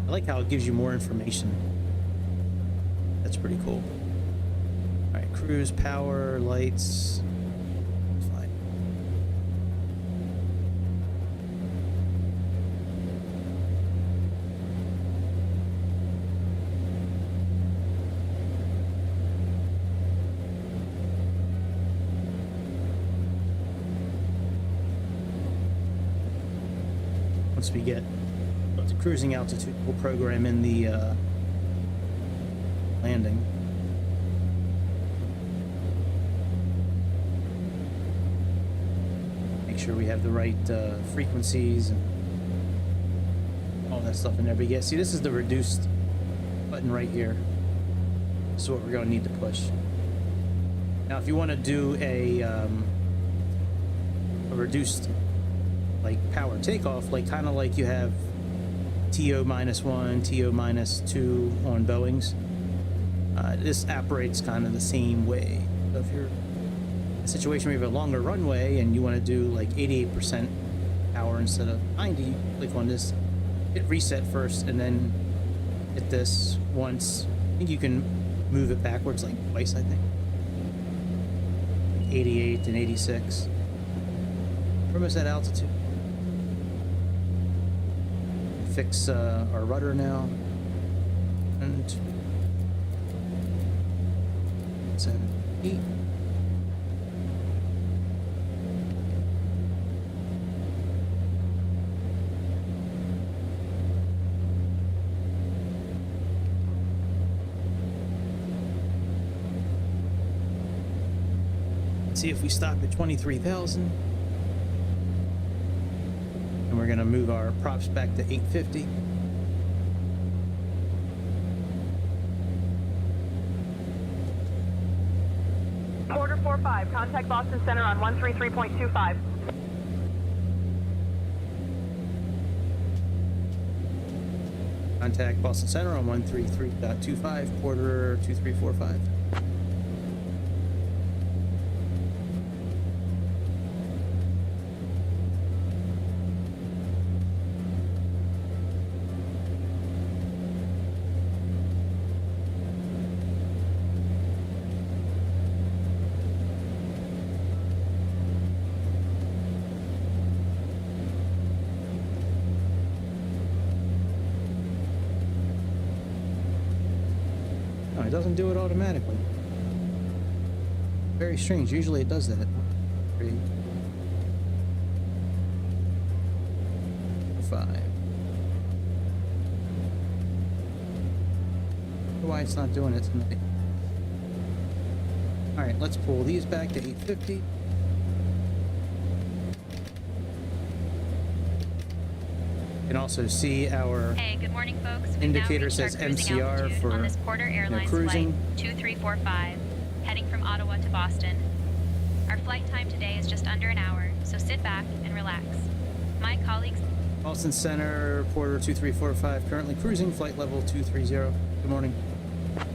Speaker 1: I like how it gives you more information pretty cool. All right, cruise, power, lights. Fine. Once we get up to cruising altitude, we'll program in the landing. Make sure we have the right frequencies and all that stuff in there. But yeah, see, this is the reduced button right here. This is what we're going to need to push. Now, if you want to do a reduced like power takeoff, like kind of like you have TO-1, TO-2 on Boeings. This operates kind of the same way. So if you're in a situation where you have a longer runway and you want to do like 88% power instead of 90, click on this, hit reset first, and then hit this once. I think you can move it backwards like twice, I think. 88 and 86. We're almost at altitude. Fix our rudder now. And 7, 8. Let's see if we stop at 23,000. And we're going to move our props back to 850.
Speaker 8: Quarter 45, contact Boston Center on 133.25.
Speaker 1: Contact Boston Center on 133.25, quarter 2345. It doesn't do it automatically. Very strange. Usually it does that. 3, 5. Why it's not doing it tonight. Alright, let's pull these back to 850. You can also see our
Speaker 4: Hey, good morning, folks. We've
Speaker 1: indicator
Speaker 4: now
Speaker 1: says
Speaker 4: reached our cruising
Speaker 1: MCR
Speaker 4: altitude
Speaker 1: for
Speaker 4: on this Porter Airlines
Speaker 1: cruising.
Speaker 4: flight 2345, heading from Ottawa to Boston. Our flight time today is just under an hour, so sit back and relax. My colleagues...
Speaker 1: Boston Center, Porter 2345, currently cruising, flight level 230. Good morning.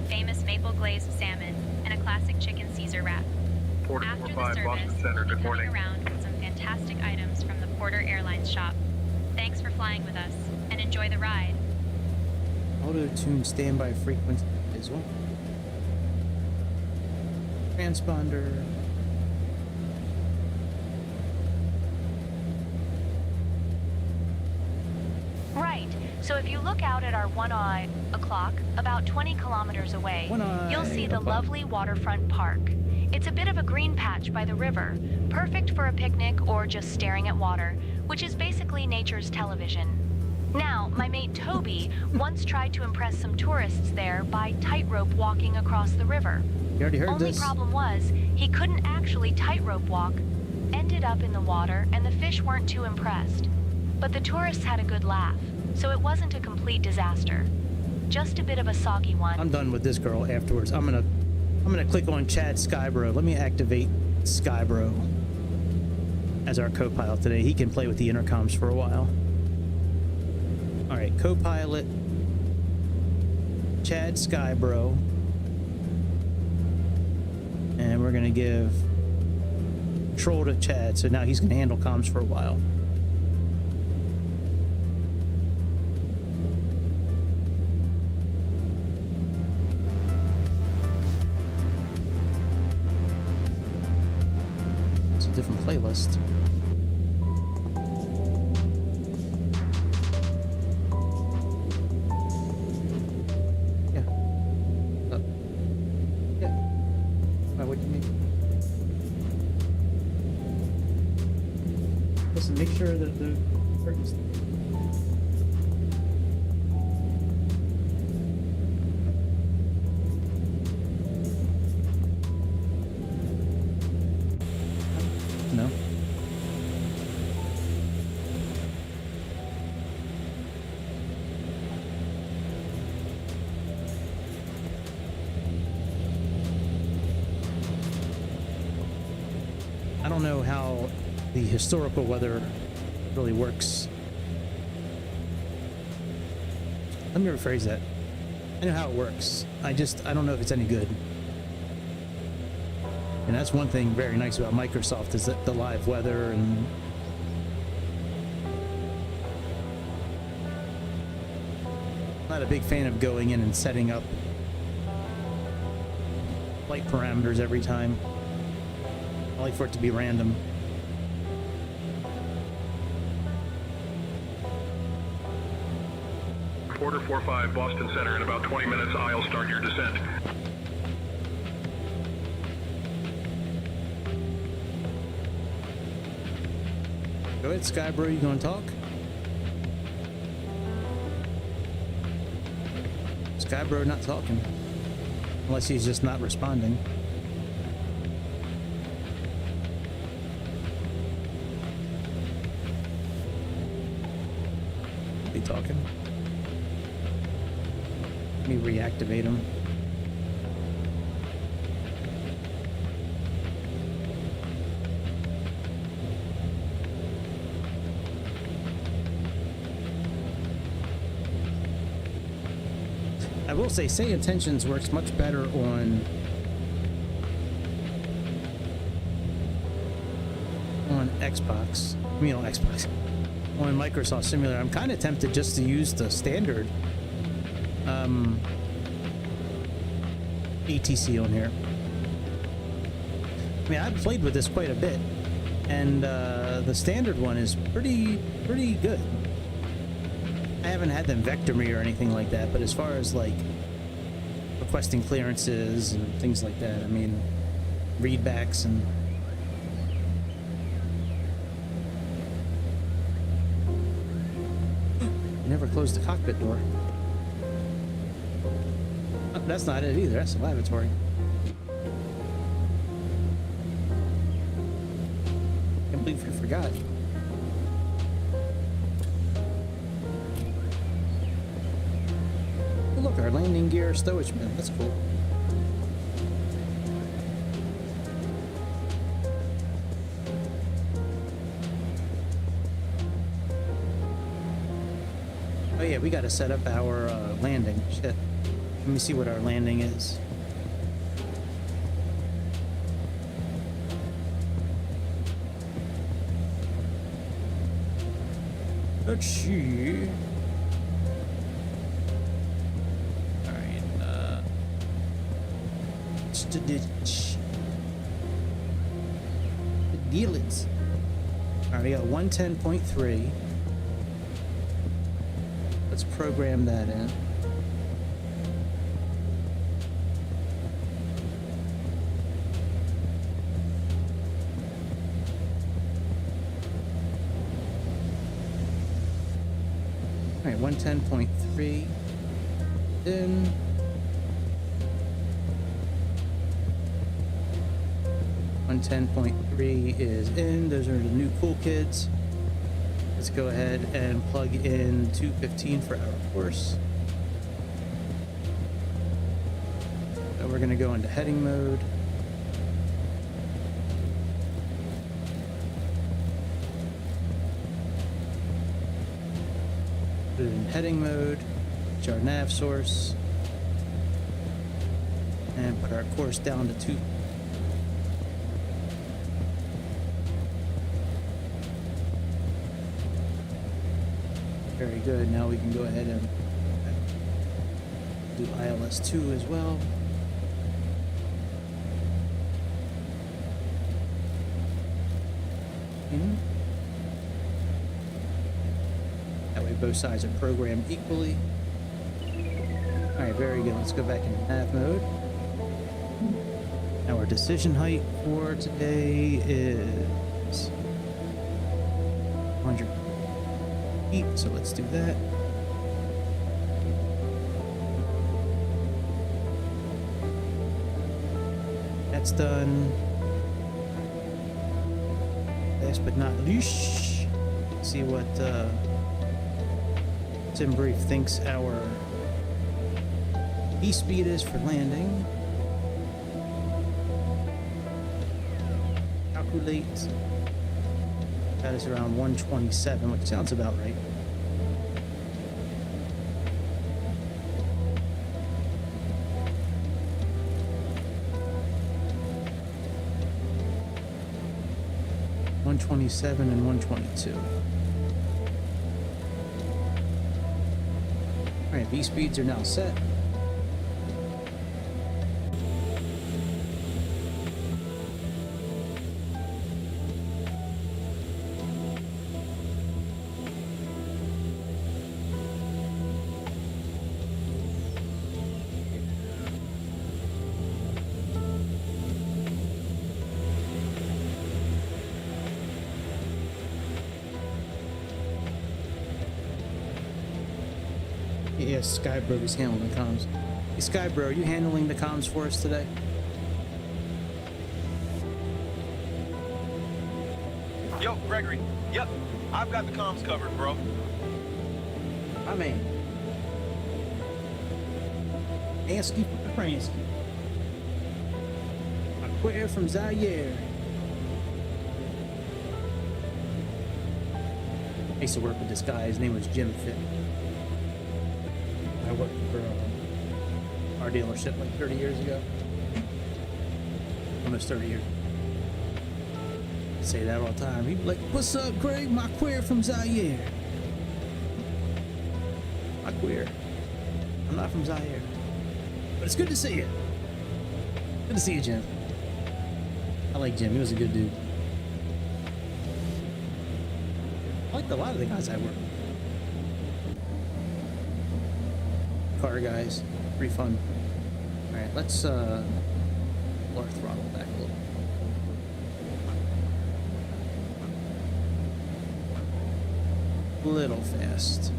Speaker 4: Famous maple glazed salmon and a classic chicken Caesar wrap.
Speaker 3: Porter
Speaker 4: After the
Speaker 3: 45,
Speaker 4: service,
Speaker 3: Boston Center,
Speaker 4: we'll be
Speaker 3: good
Speaker 4: coming
Speaker 3: morning.
Speaker 4: around with some fantastic items from the Porter Airlines shop. Thanks for flying with us, and enjoy the ride.
Speaker 1: Auto-tune standby frequency as well. Transponder.
Speaker 9: Right. So if you look out at our one-eye o'clock, about 20 kilometers away, you'll see the lovely waterfront park. It's a bit of a green patch by the river, perfect for a picnic or just staring at water, which is basically nature's television. Now, my mate Toby once tried to impress some tourists there by tightrope walking across the river.
Speaker 1: You already heard
Speaker 9: Only
Speaker 1: this.
Speaker 9: problem was, he couldn't actually tightrope walk, ended up in the water, and the fish weren't too impressed. But the tourists had a good laugh, so it wasn't a complete disaster. Just a bit of a soggy one.
Speaker 1: I'm done with this girl afterwards. I'm gonna click on Chad Skybro. Let me activate Skybro as our co-pilot today. He can play with the intercoms for a while. All right, co-pilot Chad Skybro, and we're gonna give control to Chad. So now he's gonna handle comms for a while. different playlist. Yeah. Yeah. What do you mean? Listen, make sure that the curtains. No. I don't know how the historical weather really works. Let me rephrase that. I know how it works. I don't know if it's any good. And that's one thing very nice about Microsoft is that the live weather and I'm not a big fan of going in and setting up light parameters every time. I like for it to be random.
Speaker 3: Porter 45, Boston Center. In about 20 minutes, I'll start your descent.
Speaker 1: Go ahead, Skybro, you gonna talk? Skybro not talking. Unless he's just not responding. Be talking. Let me reactivate him. I will say Sayintentions works much better on Xbox. I mean on Xbox. On Microsoft Simulator. I'm kind of tempted just to use the standard ATC on here. I mean, I've played with this quite a bit, and the standard one is pretty good. I haven't had them vector me or anything like that, but as far as like requesting clearances and things like that, I mean, readbacks and you never closed the cockpit door. Oh, that's not it either. That's the lavatory. Can't believe you forgot. Look, our landing gear stowage bin. That's cool. Oh yeah, we got to set up our landing. Shit. Let me see what our landing is. Let's see. The deal is. Alright, we got 110.3. Let's program that in. Alright, 110.3. Then 110.3 is in. Those are the new cool kids. Let's go ahead and plug in 215 for our course. So we're going to go into heading mode. Put it in heading mode. It's our nav source. And put our course down to 2. Very good. Now we can go ahead and do ILS 2 as well. working. That way both sides are programmed equally. Alright, very good. Let's go back into nav mode. Now our decision height for today is 100 feet, so let's do that. That's done. Last but not least, let's see what SimBrief thinks our speed is for landing. Calculate. That is around 127, which sounds about right. $127 and $122. All right, V speeds are now set. Yes, Skybro is handling the comms. Hey, Skybro, are you handling the comms for us today?
Speaker 10: Yo, Gregory. Yep, I've got the comms covered, bro.
Speaker 1: My man. Ansky Pransky. A queer from Zaire. I used to work with this guy. His name was Jim Fit. I worked for our dealership like 30 years ago. Almost 30 years. I say that all the time. He'd be like, "What's up, Greg? My queer from Zaire." My queer. I'm not from Zaire. But it's good to see you. Good to see you, Jim. I like Jim. He was a good dude. I liked a lot of the guys I worked with. Car guys, pretty fun. All right, let's lower throttle back a little fast.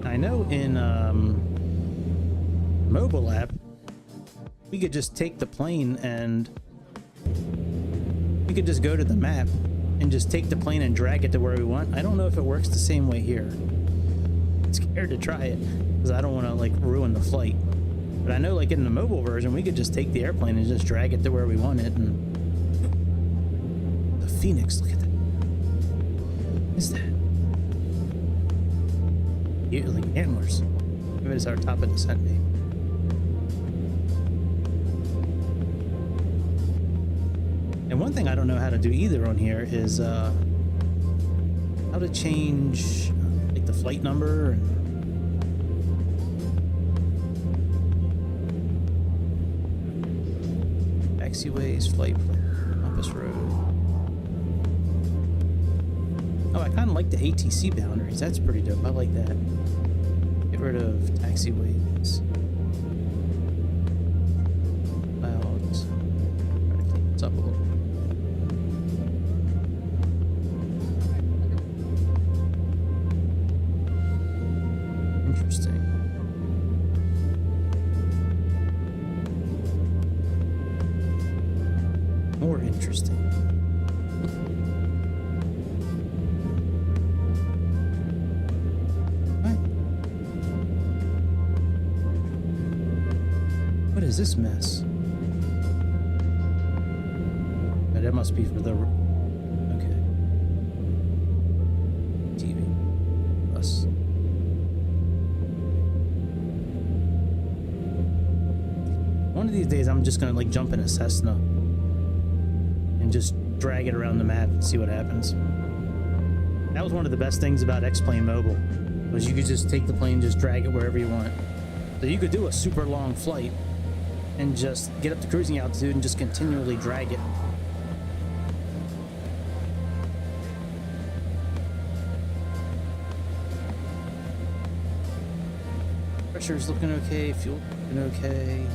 Speaker 1: I know in mobile app, we could just take the plane and we could just go to the map and just take the plane and drag it to where we want. I don't know if it works the same way here. I'm scared to try it because I don't want to like ruin the flight. But I know like in the mobile version, we could just take the airplane and just drag it to where we want it. And the Phoenix, look at that. What is that? Like antlers. Maybe it's our top of descent name. And one thing I don't know how to do either on here is how to change like the flight number and taxiways, flight compass road. Oh, I kind of like the ATC boundaries. That's pretty dope. I like that. Get rid of taxiways. Clouds. Try to clean this up a little. Interesting. More interesting. What is this mess? But that must be for the... Okay. TV. Us. One of these days I'm just gonna like jump in a Cessna and just drag it around the map and see what happens. That was one of the best things about X-Plane Mobile, was you could just take the plane, just drag it wherever you want. So you could do a super long flight and just get up to cruising altitude and just continually drag it. Pressure's looking okay, fuel looking okay.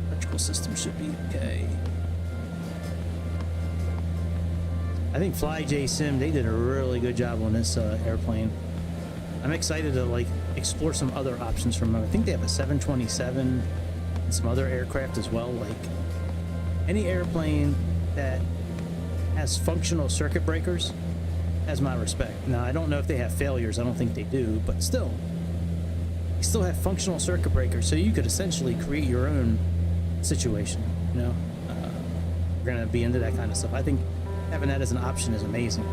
Speaker 1: Electrical system should be okay. I think FlyJSim, they did a really good job on this airplane. I'm excited to like explore some other options from them. I think they have a 727 and some other aircraft as well. Like any airplane that has functional circuit breakers has my respect. Now I don't know if they have failures. I don't think they do, but still, they still have functional circuit breakers. So you could essentially create your own situation. You know, we're gonna be into that kind of stuff. I think having that as an option is amazing.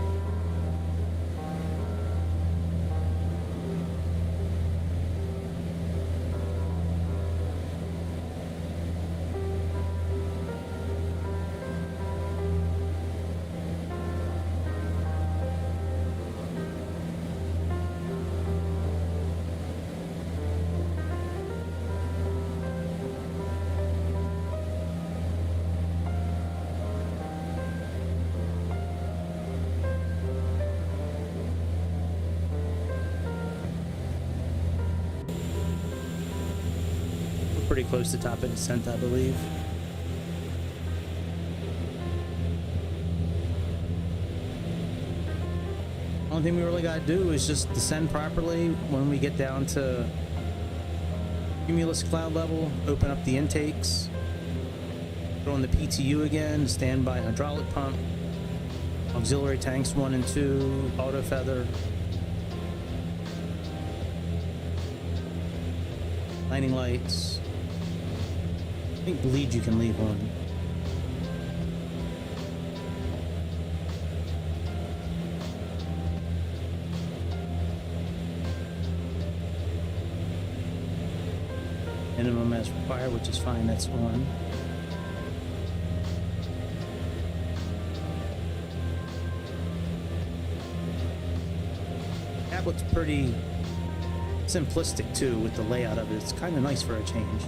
Speaker 1: Pretty close to top of descent, I believe. Only thing we really got to do is just descend properly. When we get down to cumulus cloud level, open up the intakes, throw on the PTU again, standby hydraulic pump, auxiliary tanks 1 and 2, auto feather, landing lights. I think bleed you can leave on. Minimum as required, which is fine, that's on. Tablet's pretty simplistic too with the layout of it. It's kind of nice for a change.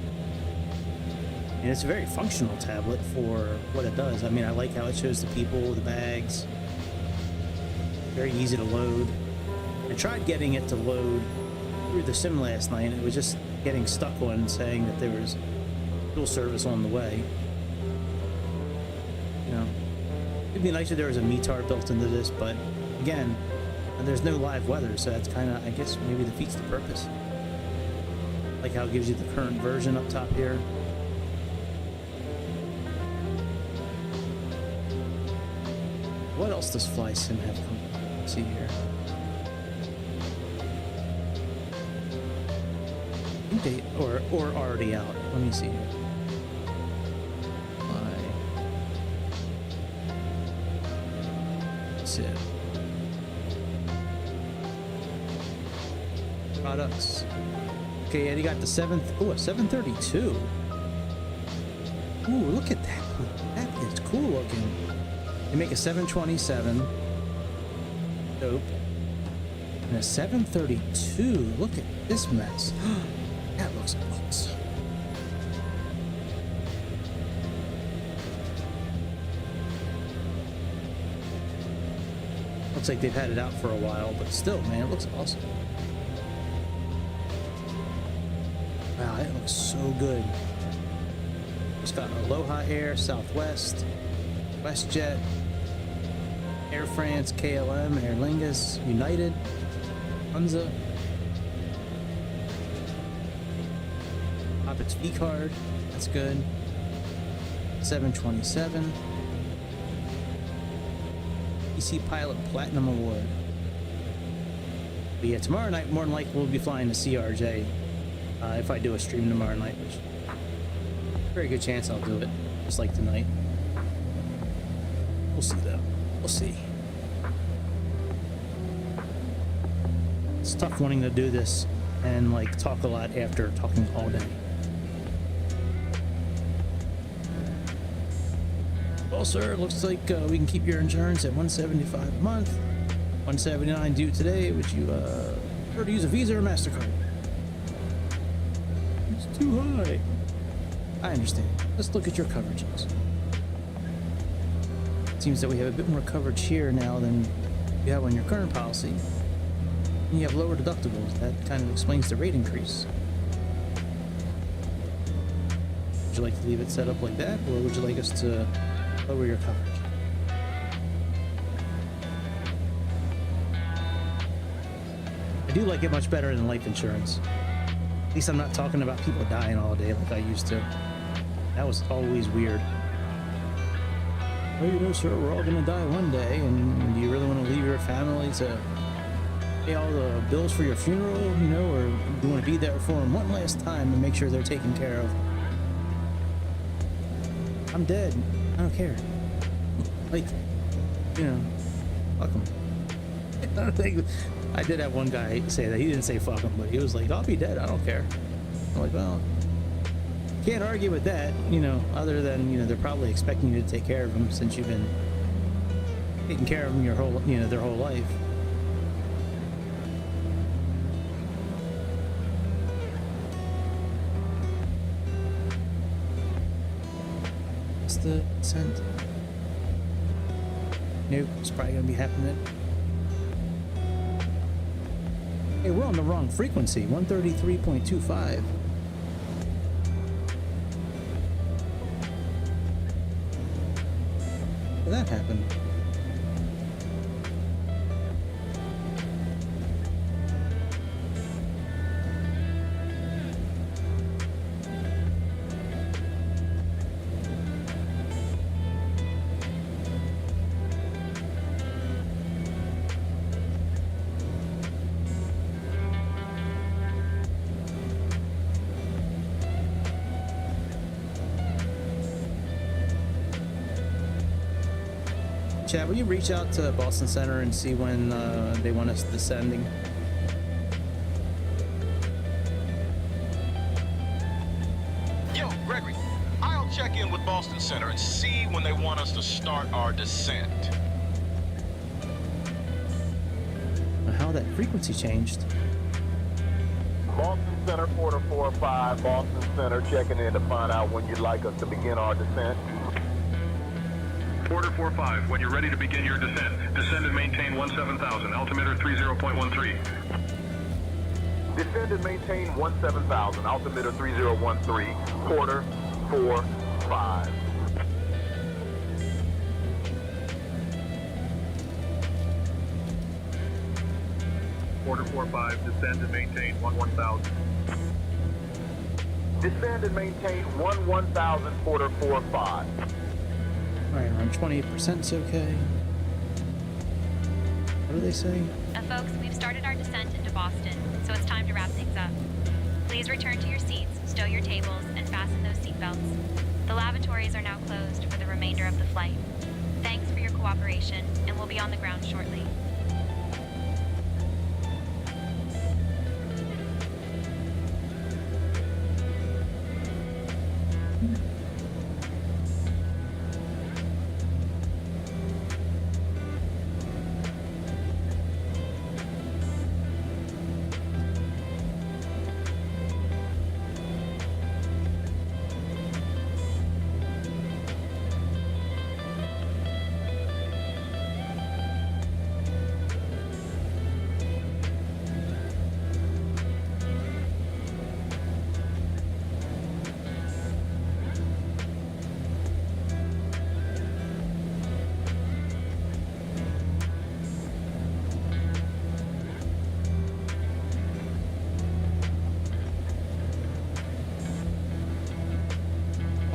Speaker 1: And it's a very functional tablet for what it does. I mean, I like how it shows the people, the bags. Very easy to load. I tried getting it to load through the sim last night. It was just getting stuck on saying that there was dual service on the way. You know, it'd be nice if there was a METAR built into this, but again, there's no live weather, so that's kind of, I guess, maybe defeats the purpose. Like how it gives you the current version up top here. What else does FlyJSim have coming? Let's see here. I think they or already out. Let me see here. That's it. Products. Okay, and you got the 732. Ooh, look at that. That is cool looking. They make a 727. Dope. And a 732. Look at this mess. That looks awesome. Looks like they've had it out for a while, but still, man, it looks awesome. Wow, it looks so good. It's got Aloha Air, Southwest, WestJet, Air France, KLM, Aer Lingus, United, Hunza, Hoppit's V card, that's good. 727, PC Pilot Platinum Award. But yeah, tomorrow night, more than likely, we'll be flying to CRJ. If I do a stream tomorrow night, which very good chance I'll do it, just like tonight. We'll see though. We'll see. It's tough wanting to do this and like talk a lot after talking all day. Well, sir, looks like we can keep your insurance at $175 a month, $179 due today. Would you prefer to use a Visa or MasterCard? It's too high. I understand. Let's look at your coverages. It seems that we have a bit more coverage here now than you have on your current policy. And you have lower deductibles. That kind of explains the rate increase. Would you like to leave it set up like that, or would you like us to lower your coverage? I do like it much better than life insurance. At least I'm not talking about people dying all day like I used to. That was always weird. Well, you know, sir, we're all gonna die one day, and do you really want to leave your family to pay all the bills for your funeral, you know, or do you want to be there for them one last time and make sure they're taken care of? I'm dead. I don't care. Like, you know, fuck them. I don't think I did have one guy say that. He didn't say fuck him, but he was like, I'll be dead. I don't care. I'm like, well, can't argue with that, you know, other than, you know, they're probably expecting you to take care of them since you've been taking care of them your whole, you know, their whole life. What's the scent? Nope, it's probably gonna be happening. Hey, we're on the wrong frequency, 133.25. How did that happen? Chad, will you reach out to Boston Center and see when they want us descending?
Speaker 10: Yo, Gregory, I'll check in with Boston Center and see when they want us to start our descent.
Speaker 1: How that frequency changed.
Speaker 5: Boston Center, Porter 45, Boston Center, checking in to find out when you'd like us to begin our descent.
Speaker 3: Porter 45, when you're ready to begin your descent, descend and maintain 17,000, altimeter 30.13.
Speaker 5: Descend and maintain 17,000, altimeter 3013, Porter 45.
Speaker 3: Porter 45, descend and maintain 11,000.
Speaker 5: Descend and maintain 11,000, Porter 45.
Speaker 1: Alright, around 28% is okay. What do they say?
Speaker 4: Folks, we've started our descent into Boston, so it's time to wrap things up. Please return to your seats, stow your tables, and fasten those seatbelts. The lavatories are now closed for the remainder of the flight. Thanks for your cooperation, and we'll be on the ground shortly.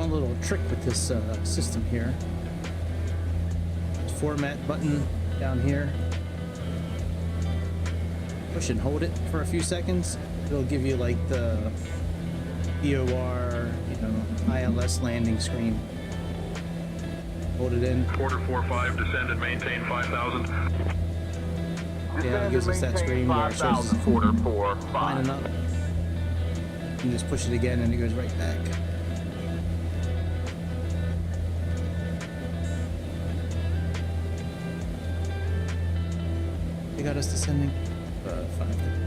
Speaker 1: Little trick with this system here. Format button down here. Push and hold it for a few seconds. It'll give you like the BOR, you know, ILS landing screen. Hold it in.
Speaker 3: Porter 45, descend and maintain 5,000.
Speaker 1: Yeah, it gives us that screen where it shows us
Speaker 5: Porter 45.
Speaker 1: lining up. You just push it again and it goes right back. got us descending. Fine.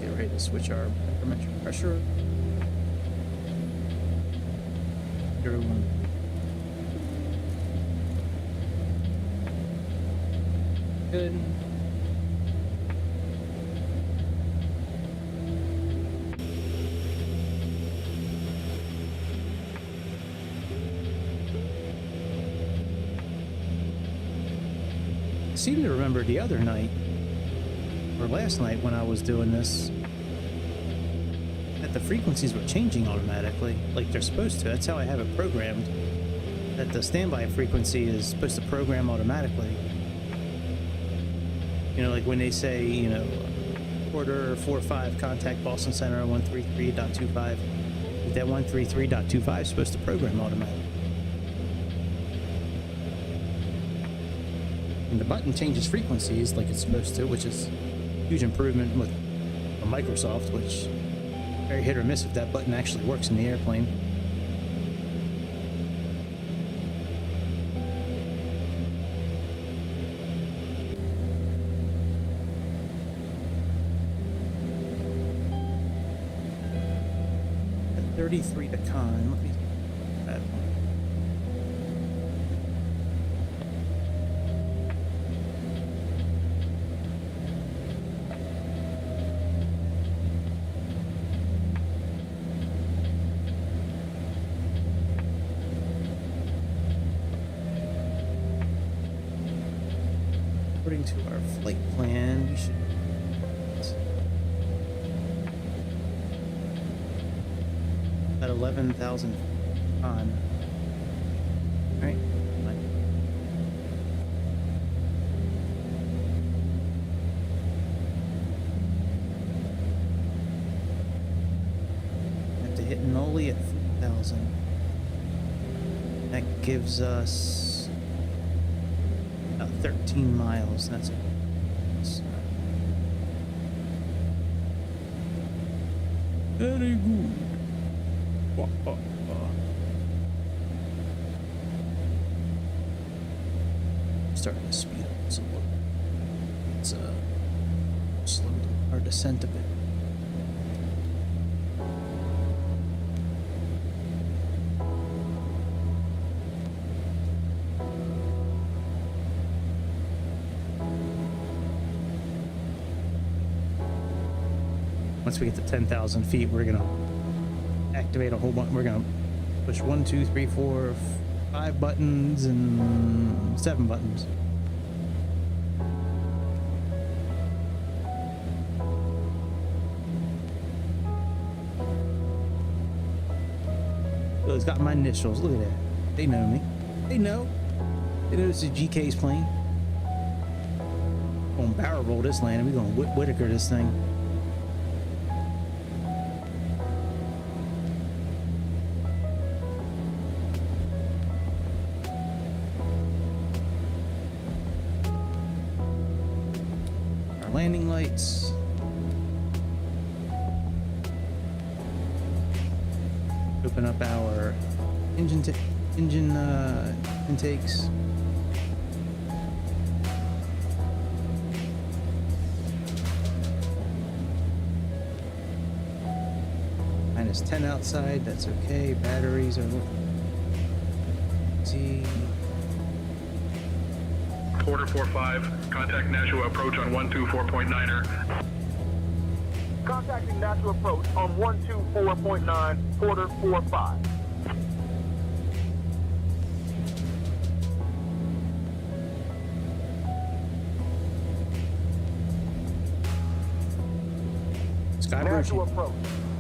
Speaker 1: Get ready to switch our barometric pressure. 0-1. Good. I seem to remember the other night, or last night when I was doing this, that the frequencies were changing automatically, like they're supposed to. That's how I have it programmed, that the standby frequency is supposed to program automatically. You know, like when they say, you know, quarter 45, contact Boston Center 133.25, that 133.25 is supposed to program automatically. And the button changes frequencies like it's supposed to, which is a huge improvement with Microsoft, which very hit or miss if that button actually works in the airplane. At 33 to con, let me that one. According to our flight plan, we should at 11,000 on. Right? Have to hit Noli at 4,000. That gives us 13 miles. That's very good. Starting to speed up a little. Let's slow our descent a bit. Once we get to 10,000 feet, we're gonna activate a whole bunch. We're gonna push 1, 2, 3, 4, 5 buttons and 7 buttons. So it's got my initials. Look at that. They know me. They know. They know this is GK's plane. We're gonna barrel roll this land, and we're gonna Whitaker this thing. Landing lights. Open up our engine intakes. Minus 10 outside, that's okay. Batteries are see.
Speaker 3: Porter 45, contact Nashua approach on 124.9er.
Speaker 5: Contacting natural approach on 124.9, Porter 45. National approach,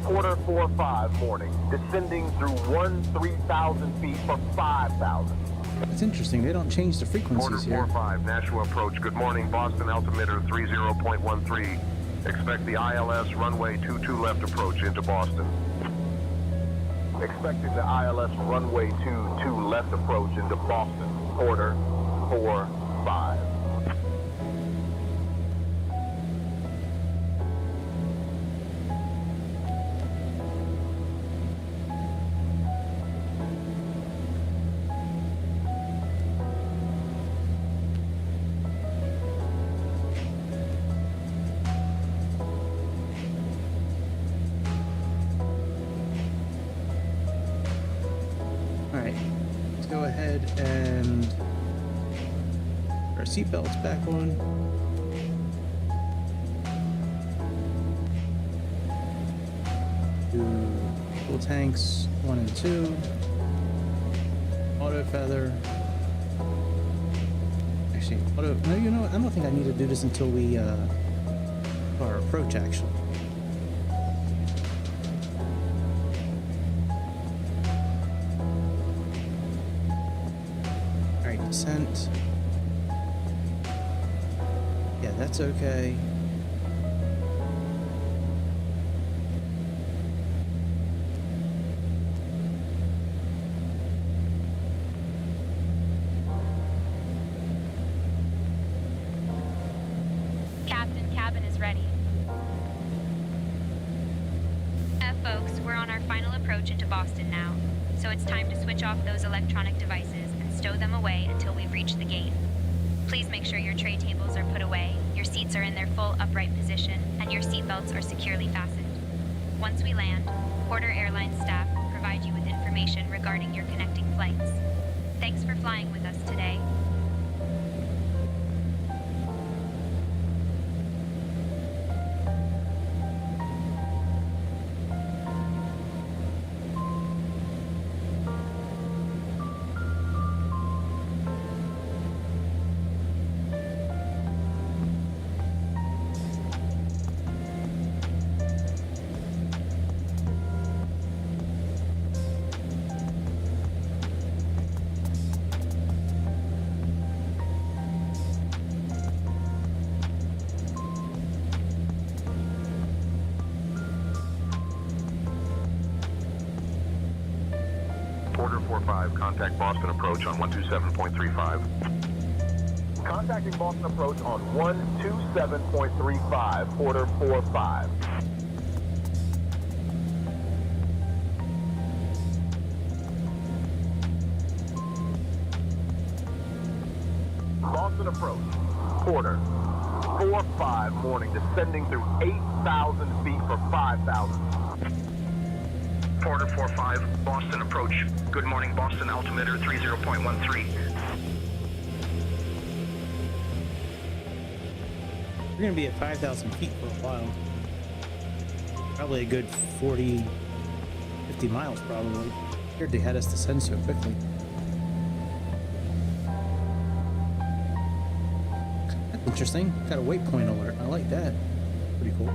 Speaker 5: quarter 4-5 morning, descending through 3,000 feet for 5,000.
Speaker 1: It's interesting, they don't change the frequencies here.
Speaker 3: Quarter 4-5, Nashua approach. Good morning, Boston altimeter 30.13. Expect the ILS runway 22 left approach into Boston.
Speaker 5: Expecting the ILS runway 22 left approach into Boston, quarter 4-5.
Speaker 1: And our seatbelts back on. Do fuel tanks 1 and 2. Auto feather. Actually, auto. No, you know what? I don't think I need to do this until we our approach actually. Descent. Yeah, that's okay.
Speaker 4: Captain, cabin is ready. Folks, we're on our final approach into Boston now, so it's time to switch off those electronic devices and stow them away until we reach the gate. Please make sure your tray tables are put away, your seats are in their full upright position, and your seatbelts are securely fastened. Once we land, Porter Airlines staff will provide you with information regarding your connecting flights. Thanks for flying with us today.
Speaker 3: Porter 45, contact Boston approach on 127.35.
Speaker 5: Contacting Boston approach on 127.35, Porter 45. Boston approach, Porter 45 morning, descending through 8,000 feet for 5,000.
Speaker 10: Porter 45, Boston approach. Good morning, Boston altimeter 30.13.
Speaker 1: We're going to be at 5,000 feet for a while. Probably a good 40, 50 miles probably. Weird they had us descend so quickly. That's interesting. Got a waypoint alert. I like that. Pretty cool.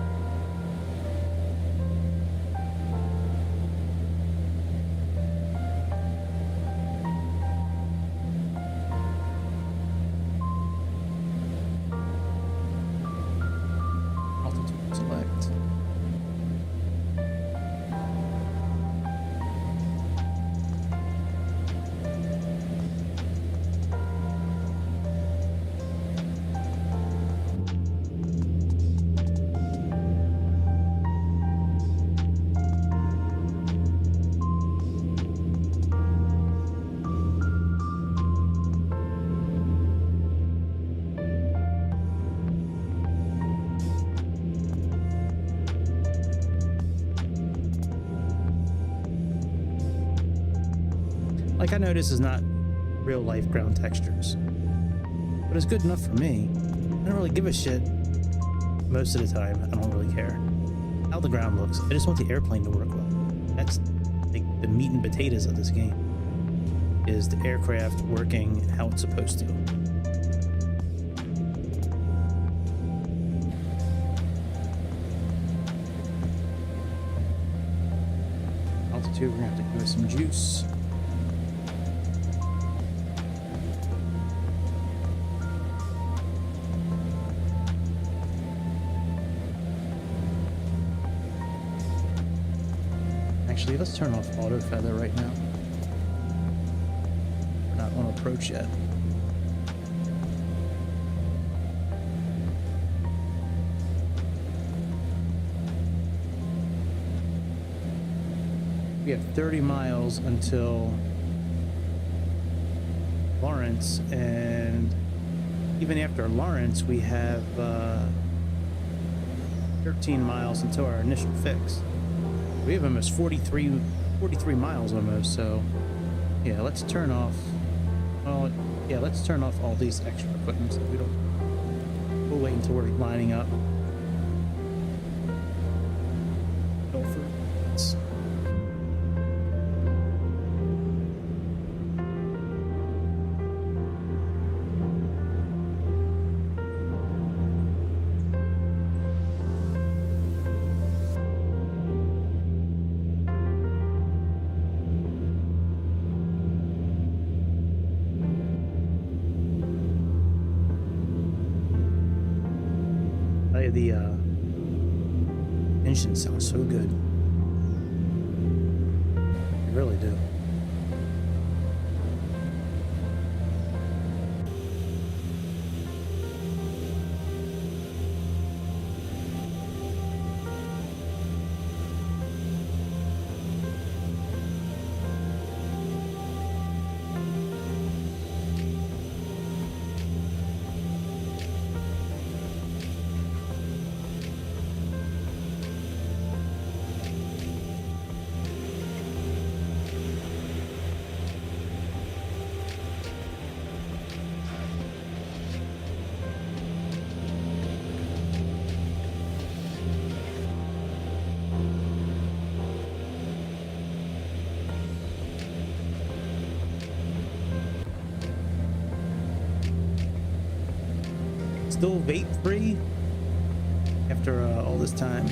Speaker 1: Like, I know this is not real life ground textures, but it's good enough for me. I don't really give a shit most of the time. I don't really care how the ground looks. I just want the airplane to work well. That's like the meat and potatoes of this game, is the aircraft working how it's supposed to. 2, we're gonna have to give it some juice. Actually, let's turn off auto feather right now. We're not on approach yet. We have 30 miles until Lawrence, and even after Lawrence, we have 13 miles until our initial fix. We have almost 43 miles almost, so yeah, let's turn off, well, yeah, let's turn off all these extra equipment so we don't, we'll wait until we're lining up. The engine sounds so good. They really do. Still vape free after all this time.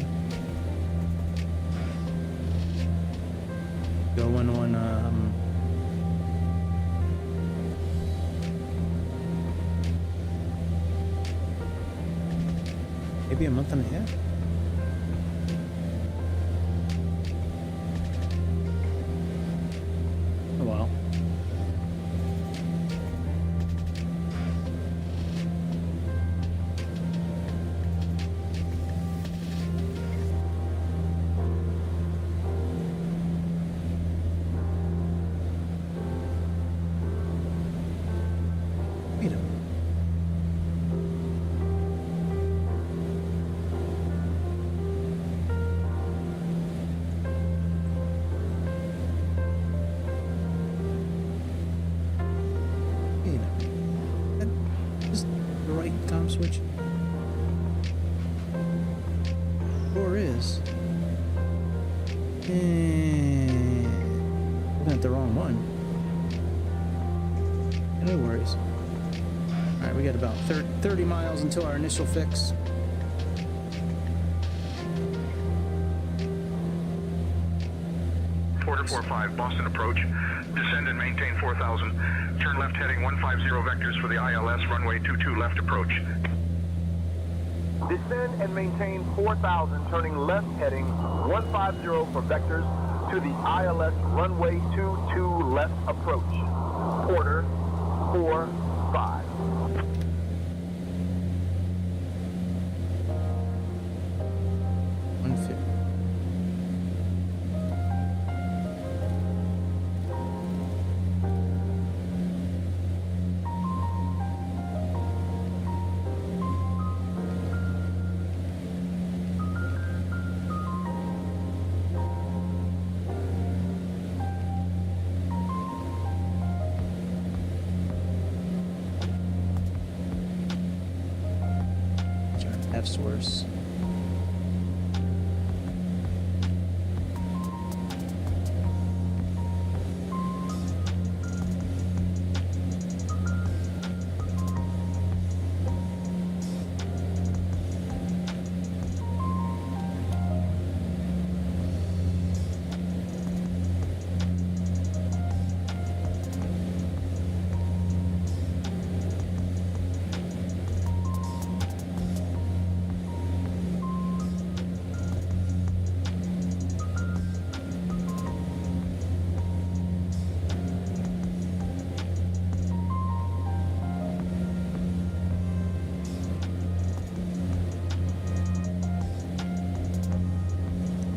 Speaker 1: Going on maybe a month and a half. A while. Switch. Or is. And looking at the wrong one. No worries. Alright, we got about 30 miles until our initial fix.
Speaker 3: Porter 45, Boston approach. Descend and maintain 4,000. Turn left heading 150 vectors for the ILS, runway 22 left approach.
Speaker 5: Descend and maintain 4,000, turning left heading 150 for vectors to the ILS, runway 22 left approach. Porter 45.
Speaker 1: Source.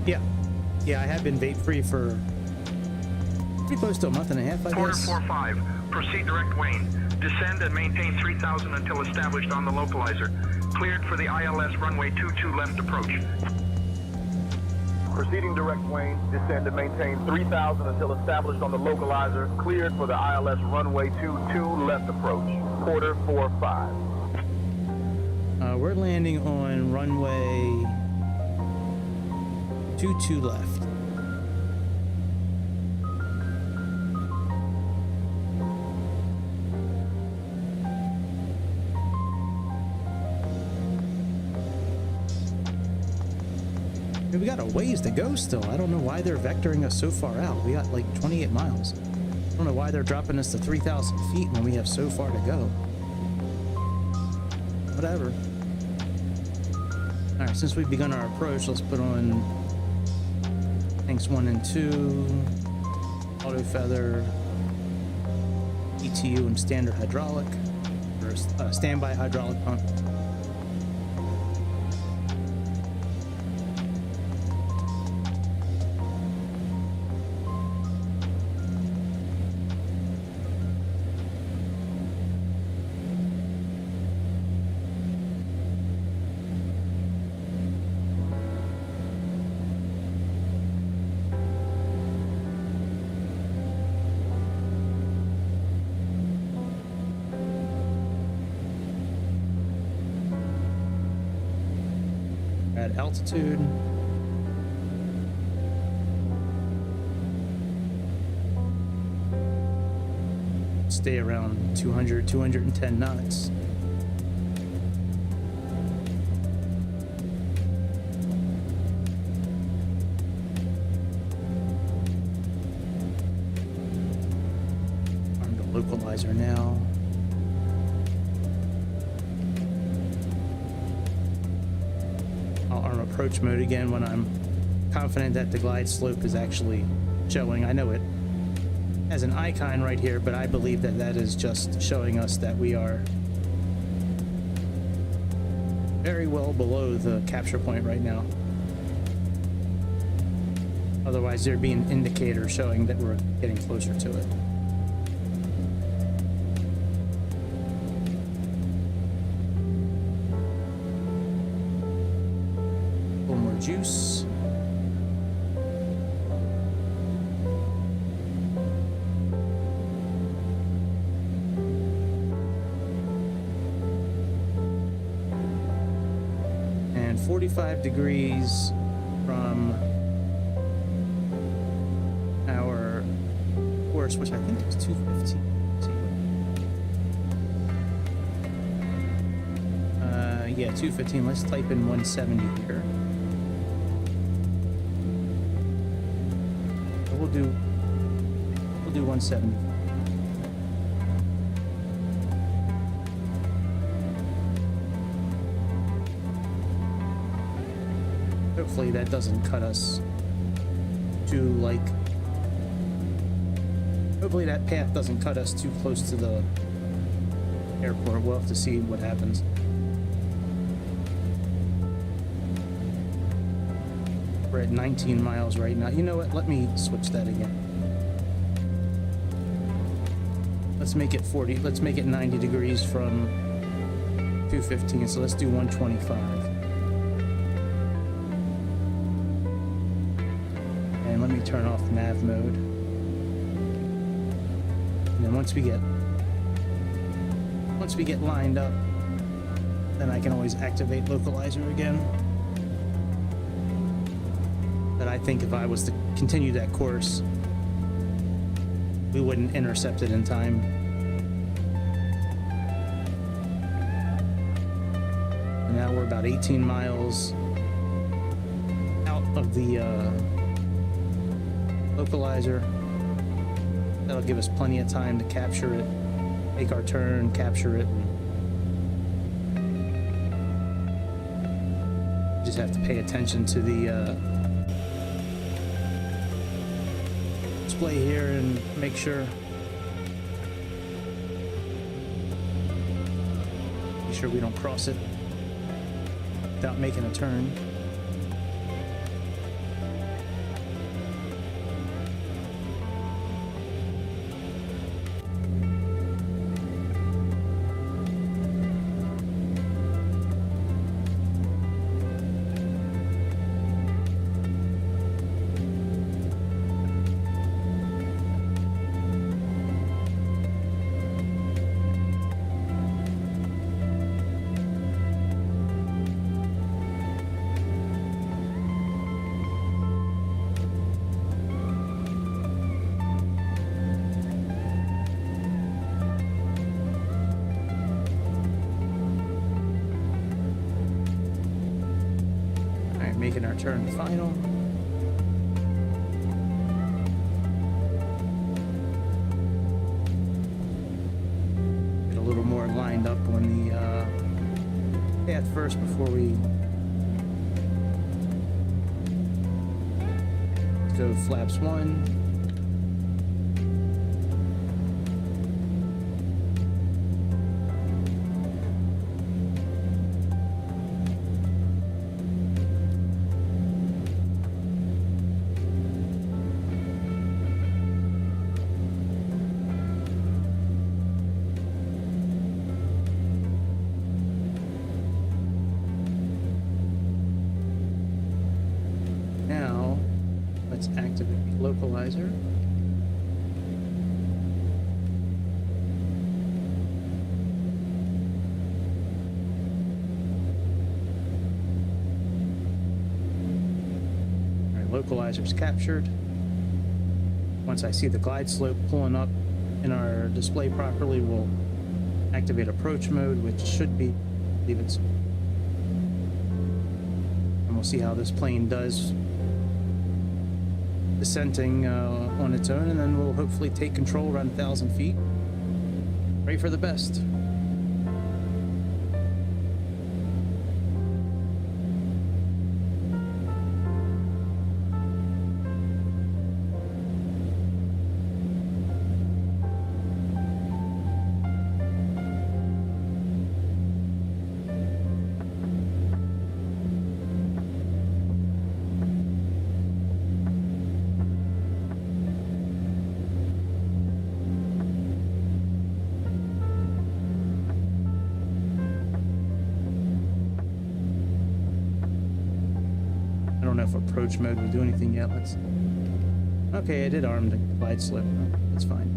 Speaker 1: Yeah, I have been vape free for pretty close to a month and a half, I
Speaker 10: Porter
Speaker 1: guess.
Speaker 10: 45, proceed direct Wayne. Descend and maintain 3000 until established on the localizer. Cleared for the ILS runway 22 left approach.
Speaker 5: Proceeding direct Wayne, descend and maintain 3000 until established on the localizer. Cleared for the ILS runway 22 left approach. Porter 45.
Speaker 1: We're landing on runway 22 left. We got a ways to go still. I don't know why they're vectoring us so far out. We got like 28 miles. I don't know why they're dropping us to 3,000 feet when we have so far to go. Whatever. All right, since we've begun our approach, let's put on tanks 1 and 2, auto feather, ETU, and standard hydraulic, or standby hydraulic pump. At altitude. Stay around 200, 210 knots. Arm the localizer now. Approach mode again when I'm confident that the glide slope is actually showing. I know it has an icon right here, but I believe that that is just showing us that we are very well below the capture point right now. Otherwise, there'd be an indicator showing that we're getting closer to it. Juice. And 45 degrees from our course, which I think is 215. Yeah, 215. Let's type in 170 here. We'll do 170. Hopefully that doesn't cut us to like. Hopefully that path doesn't cut us too close to the airport. We'll have to see what happens. We're at 19 miles right now. You know what? Let me switch that again. Let's make it 40. Let's make it 90 degrees from 215. So let's do 125. And let me turn off nav mode. And then once we get lined up, then I can always activate localizer again. But I think if I was to continue that course, we wouldn't intercept it in time. And now we're about 18 miles out of the localizer. That'll give us plenty of time to capture it, make our turn, capture it. Just have to pay attention to the display here and make sure we don't cross it without making a turn. our turn to final. Get a little more lined up on the path first before we go flaps 1. Let's activate the localizer. All right, localizer's captured. Once I see the glide slope pulling up in our display properly, we'll activate approach mode, which should be, I believe it's, and we'll see how this plane does descending on its own, and then we'll hopefully take control around 1,000 feet. Pray for the best. I don't know if approach mode will do anything yet. Let's. Okay, I did arm the glide slope. Oh, that's fine.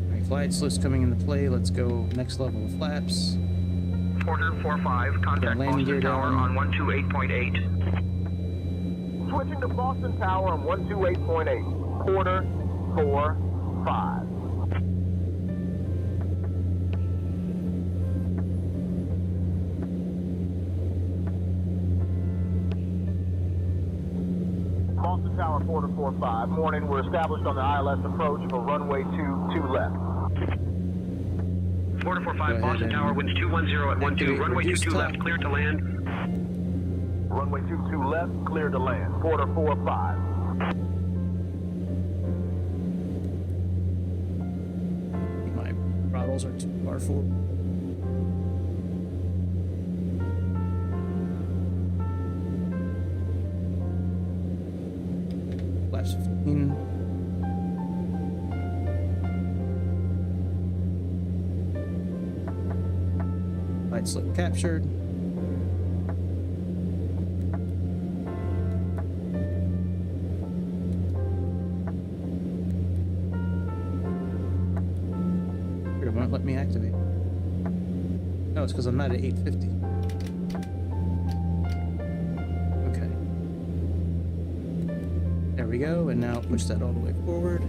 Speaker 1: All right, glide slope's coming into play. Let's go next level of flaps.
Speaker 10: Porter 4-5, contact Boston Tower on 128.8.
Speaker 5: Switching to Boston Tower on 128.8. Porter 4-5. Boston Tower, Porter 4-5. Morning, we're established on the ILS approach for runway 22 left.
Speaker 10: Porter 4-5, Boston Tower, winds 210 at 12, runway 22 left, cleared to land.
Speaker 5: Runway 22 left, cleared to land. Porter 4-5.
Speaker 1: My throttles are too far forward. Flaps 15. Glide slope captured. It won't let me activate. No, it's because I'm not at 850. Okay. There we go, and now push that all the way forward.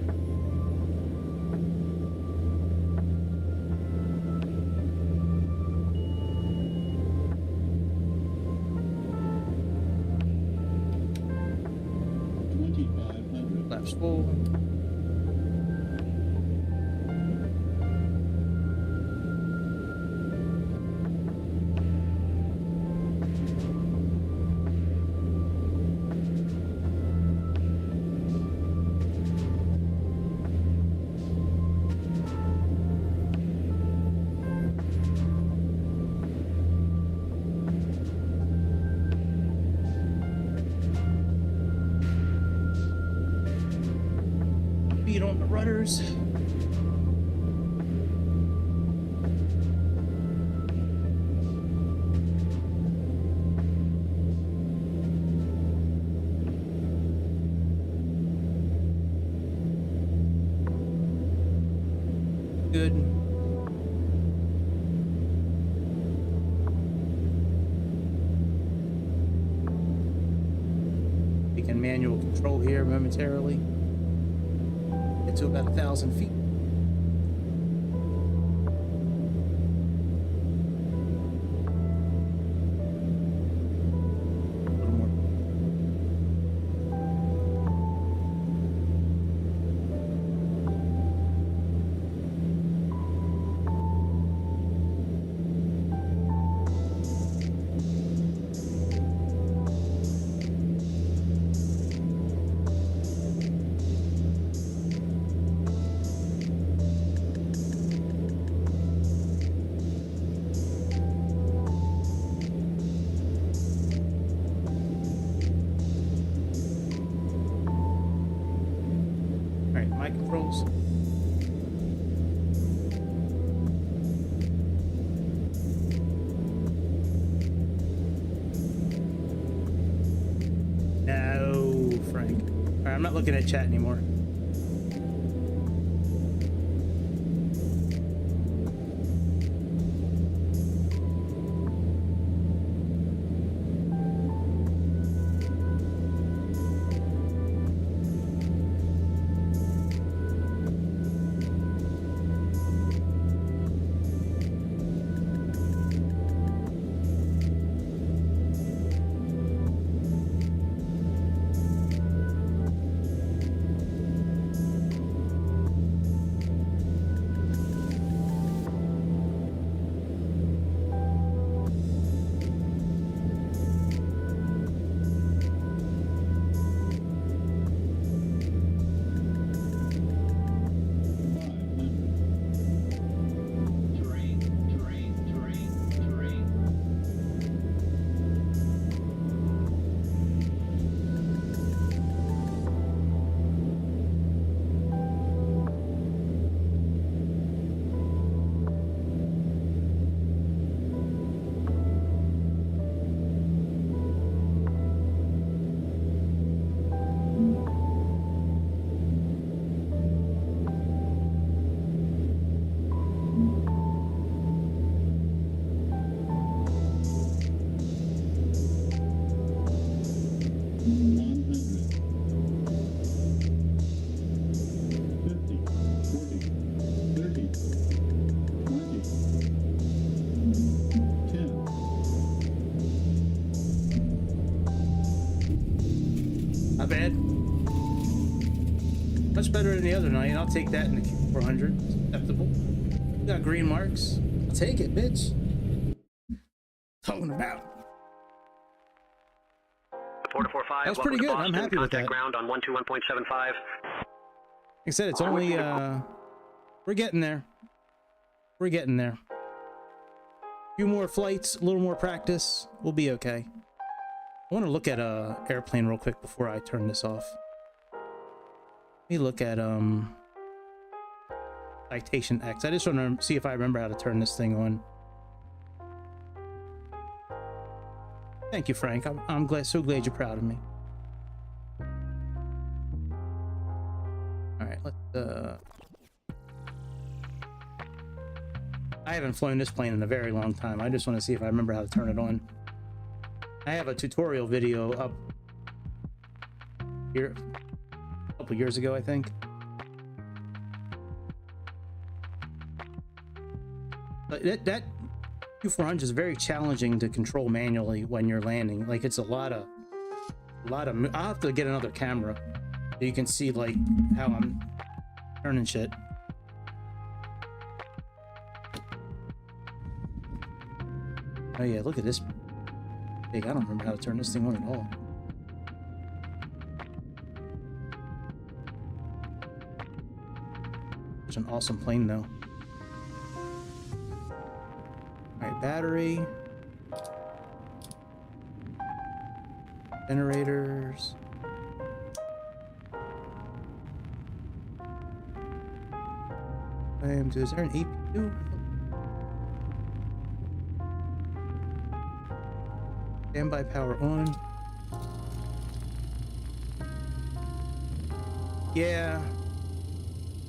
Speaker 1: Flaps full. Feet on the rudders. Good. Taking manual control here momentarily. Get to about 1,000 feet. goes. No, Frank. All right, I'm not looking at chat anymore. Not bad. Much better than the other night. I'll take that in the Q400. Acceptable. We got green marks. I'll take it, bitch. Talking about. That was pretty good. I'm happy with that.
Speaker 11: Ground on 121.75.
Speaker 1: Like I said, it's only we're getting there. We're getting there. A few more flights, a little more practice, we'll be okay. I want to look at airplane real quick before I turn this off. Let me look at Citation X. I just want to see if I remember how to turn this thing on. Thank you, Frank. I'm glad, so glad you're proud of me. All right, let's. I haven't flown this plane in a very long time. I just want to see if I remember how to turn it on. I have a tutorial video up here a couple years ago, I think. But that Q400 is very challenging to control manually when you're landing. Like, it's a lot of I'll have to get another camera so you can see like how I'm turning shit. Oh yeah, look at this big. I don't remember how to turn this thing on at all. Such an awesome plane though. Alright, battery. Generators. Is there an APU? Standby power on. Yeah,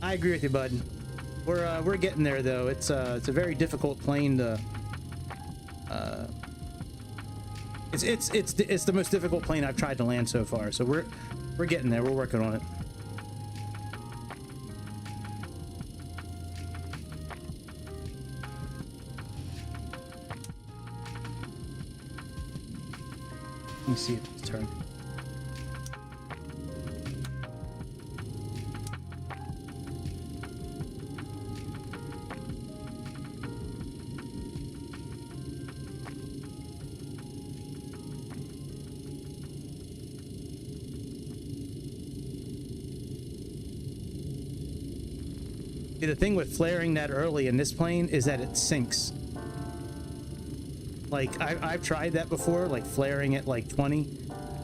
Speaker 1: I agree with you, bud. We're getting there though. It's a very difficult plane to. It's the most difficult plane I've tried to land so far. So we're getting there. We're working on it. Let me see if it's turned. See, the thing with flaring that early in this plane is that it sinks. Like, I've tried that before, like flaring at like 20,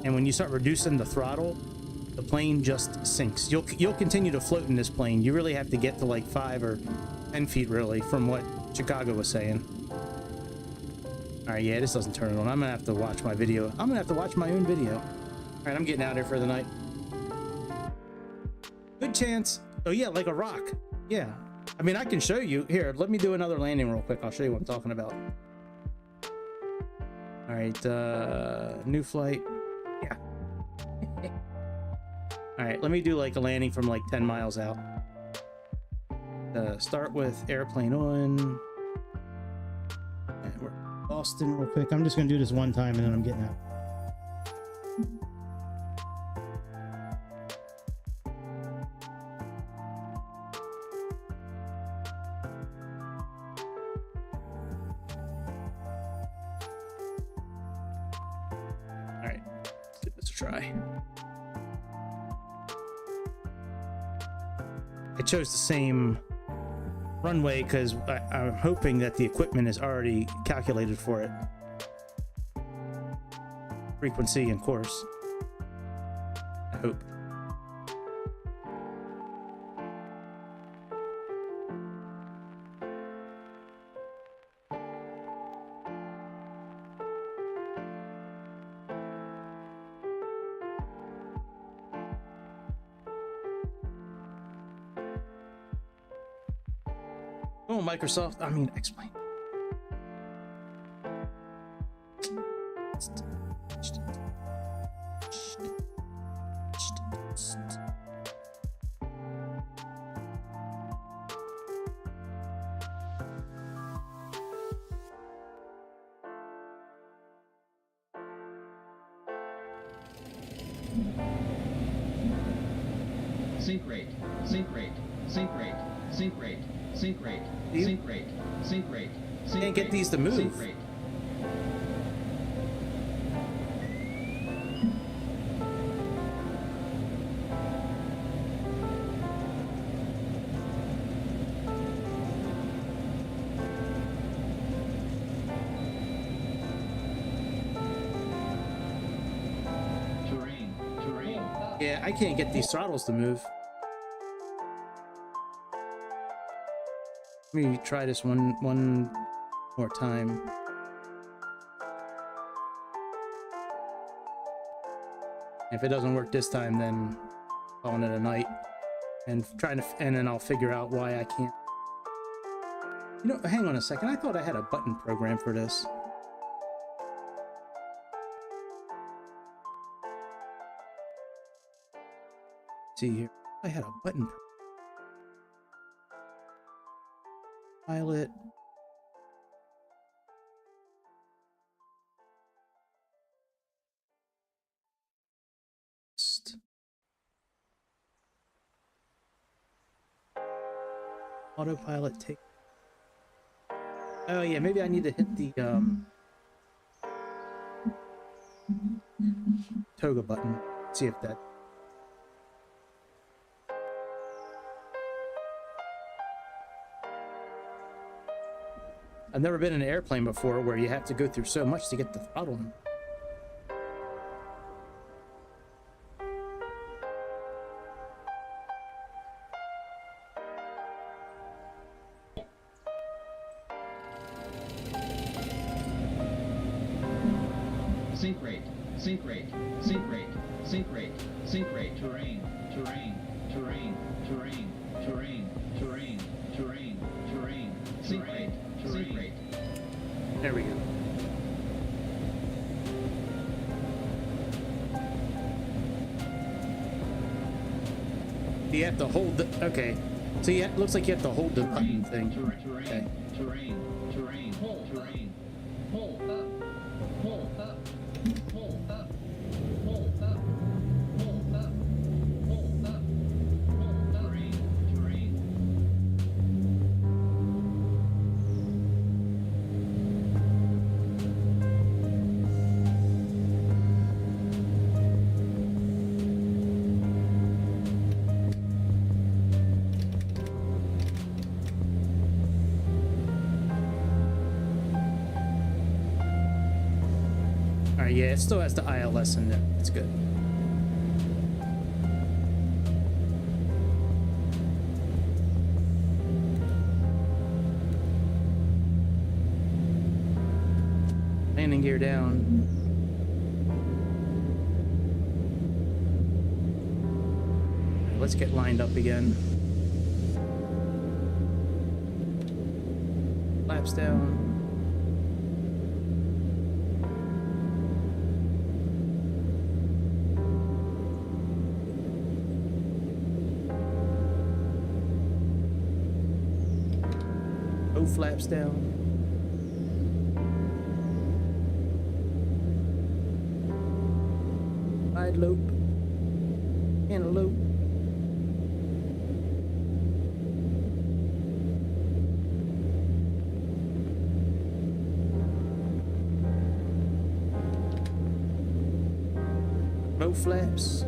Speaker 1: and when you start reducing the throttle, the plane just sinks. You'll continue to float in this plane. You really have to get to like 5 or 10 feet really, from what Chicago was saying. All right, yeah, this doesn't turn it on. I'm gonna have to watch my video. I'm gonna have to watch my own video. All right, I'm getting out of here for the night. Good chance. Oh yeah, like a rock. Yeah. I mean, I can show you. Here, let me do another landing real quick. I'll show you what I'm talking about. All right, new flight. Yeah. All right, let me do like a landing from like 10 miles out. Start with airplane on. And we're Boston real quick. I'm just gonna do this one time and then I'm getting out. All right, let's give this a try. I chose the same runway because I'm hoping that the equipment is already calculated for it. Frequency and course. I hope. Oh, Microsoft. I mean, explain.
Speaker 11: Sync rate, sync rate, sync rate, sync rate, sync rate, sync rate, sync rate, sync rate.
Speaker 1: Can't get these to move.
Speaker 11: Sync rate. Terrain, terrain.
Speaker 1: Yeah, I can't get these throttles to move. Let me try this one more time. If it doesn't work this time, then calling it a night and then I'll figure out why I can't. You know, hang on a second. I thought I had a button program for this. See here, I had a button. Pilot. Autopilot take. Oh yeah, maybe I need to hit the toga button. See if that. I've never been in an airplane before where you have to go through so much to get the throttle.
Speaker 11: Sync rate, sync rate, sync rate, sync rate, sync rate, terrain, terrain, terrain, terrain, terrain, terrain, terrain, terrain, sync rate, sync rate.
Speaker 1: There we go. You have to hold the, okay. So yeah, it looks like you have to hold the button thing. Okay.
Speaker 11: Terrain, terrain, terrain, pull up, pull up, pull up, pull up, pull up, pull up, pull up, terrain, terrain.
Speaker 1: Alright, yeah, it still has the ILS in there. It's good. Landing gear down. Let's get lined up again. Flaps down. Both flaps down. Side lope. Antelope. Both flaps.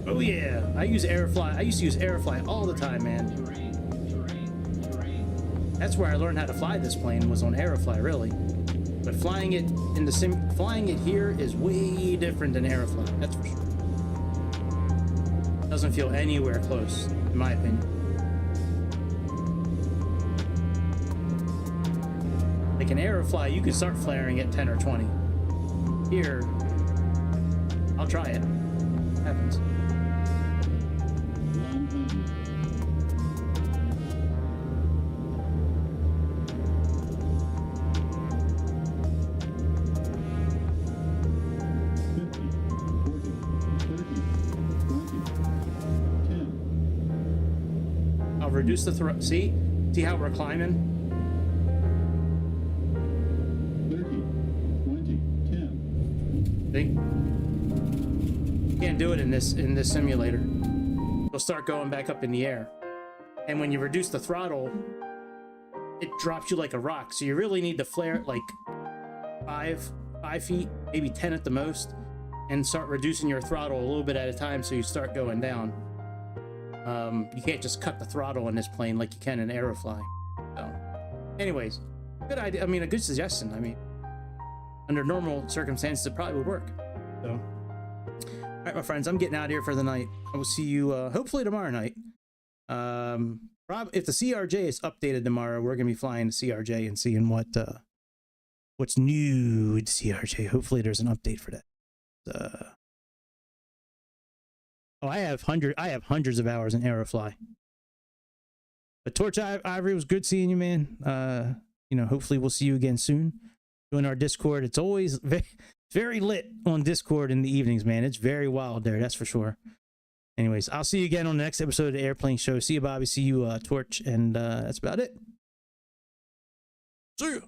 Speaker 1: Oh yeah, I use Airfly. I used to use Airfly all the time, man. That's where I learned how to fly this plane, was on Airfly, really. But flying it in the flying it here is way different than Airfly. That's for sure. Doesn't feel anywhere close, in my opinion. Like an Airfly, you can start flaring at 10 or 20. Here, I'll try it. Happens. Reduce the thrust. See how we're climbing?
Speaker 11: 30, 20, 10.
Speaker 1: See? You can't do it in this simulator. You'll start going back up in the air. And when you reduce the throttle, it drops you like a rock. So you really need to flare it like 5 feet, maybe 10 at the most, and start reducing your throttle a little bit at a time so you start going down. You can't just cut the throttle in this plane like you can in Aerofly. So, anyways, good idea. I mean, a good suggestion. I mean, under normal circumstances, it probably would work. So, all right, my friends, I'm getting out of here for the night. I will see you hopefully tomorrow night. If the CRJ is updated tomorrow, we're gonna be flying the CRJ and seeing what's new with CRJ. Hopefully, there's an update for that. Oh, I have hundreds of hours in Aerofly. But Torch Ivory, was good seeing you, man. You know, hopefully we'll see you again soon. Join our Discord. It's always very lit on Discord in the evenings, man. It's very wild there, that's for sure. Anyways, I'll see you again on the next episode of the Airplane Show. See you, Bobby. See you, Torch. And that's about it. See you.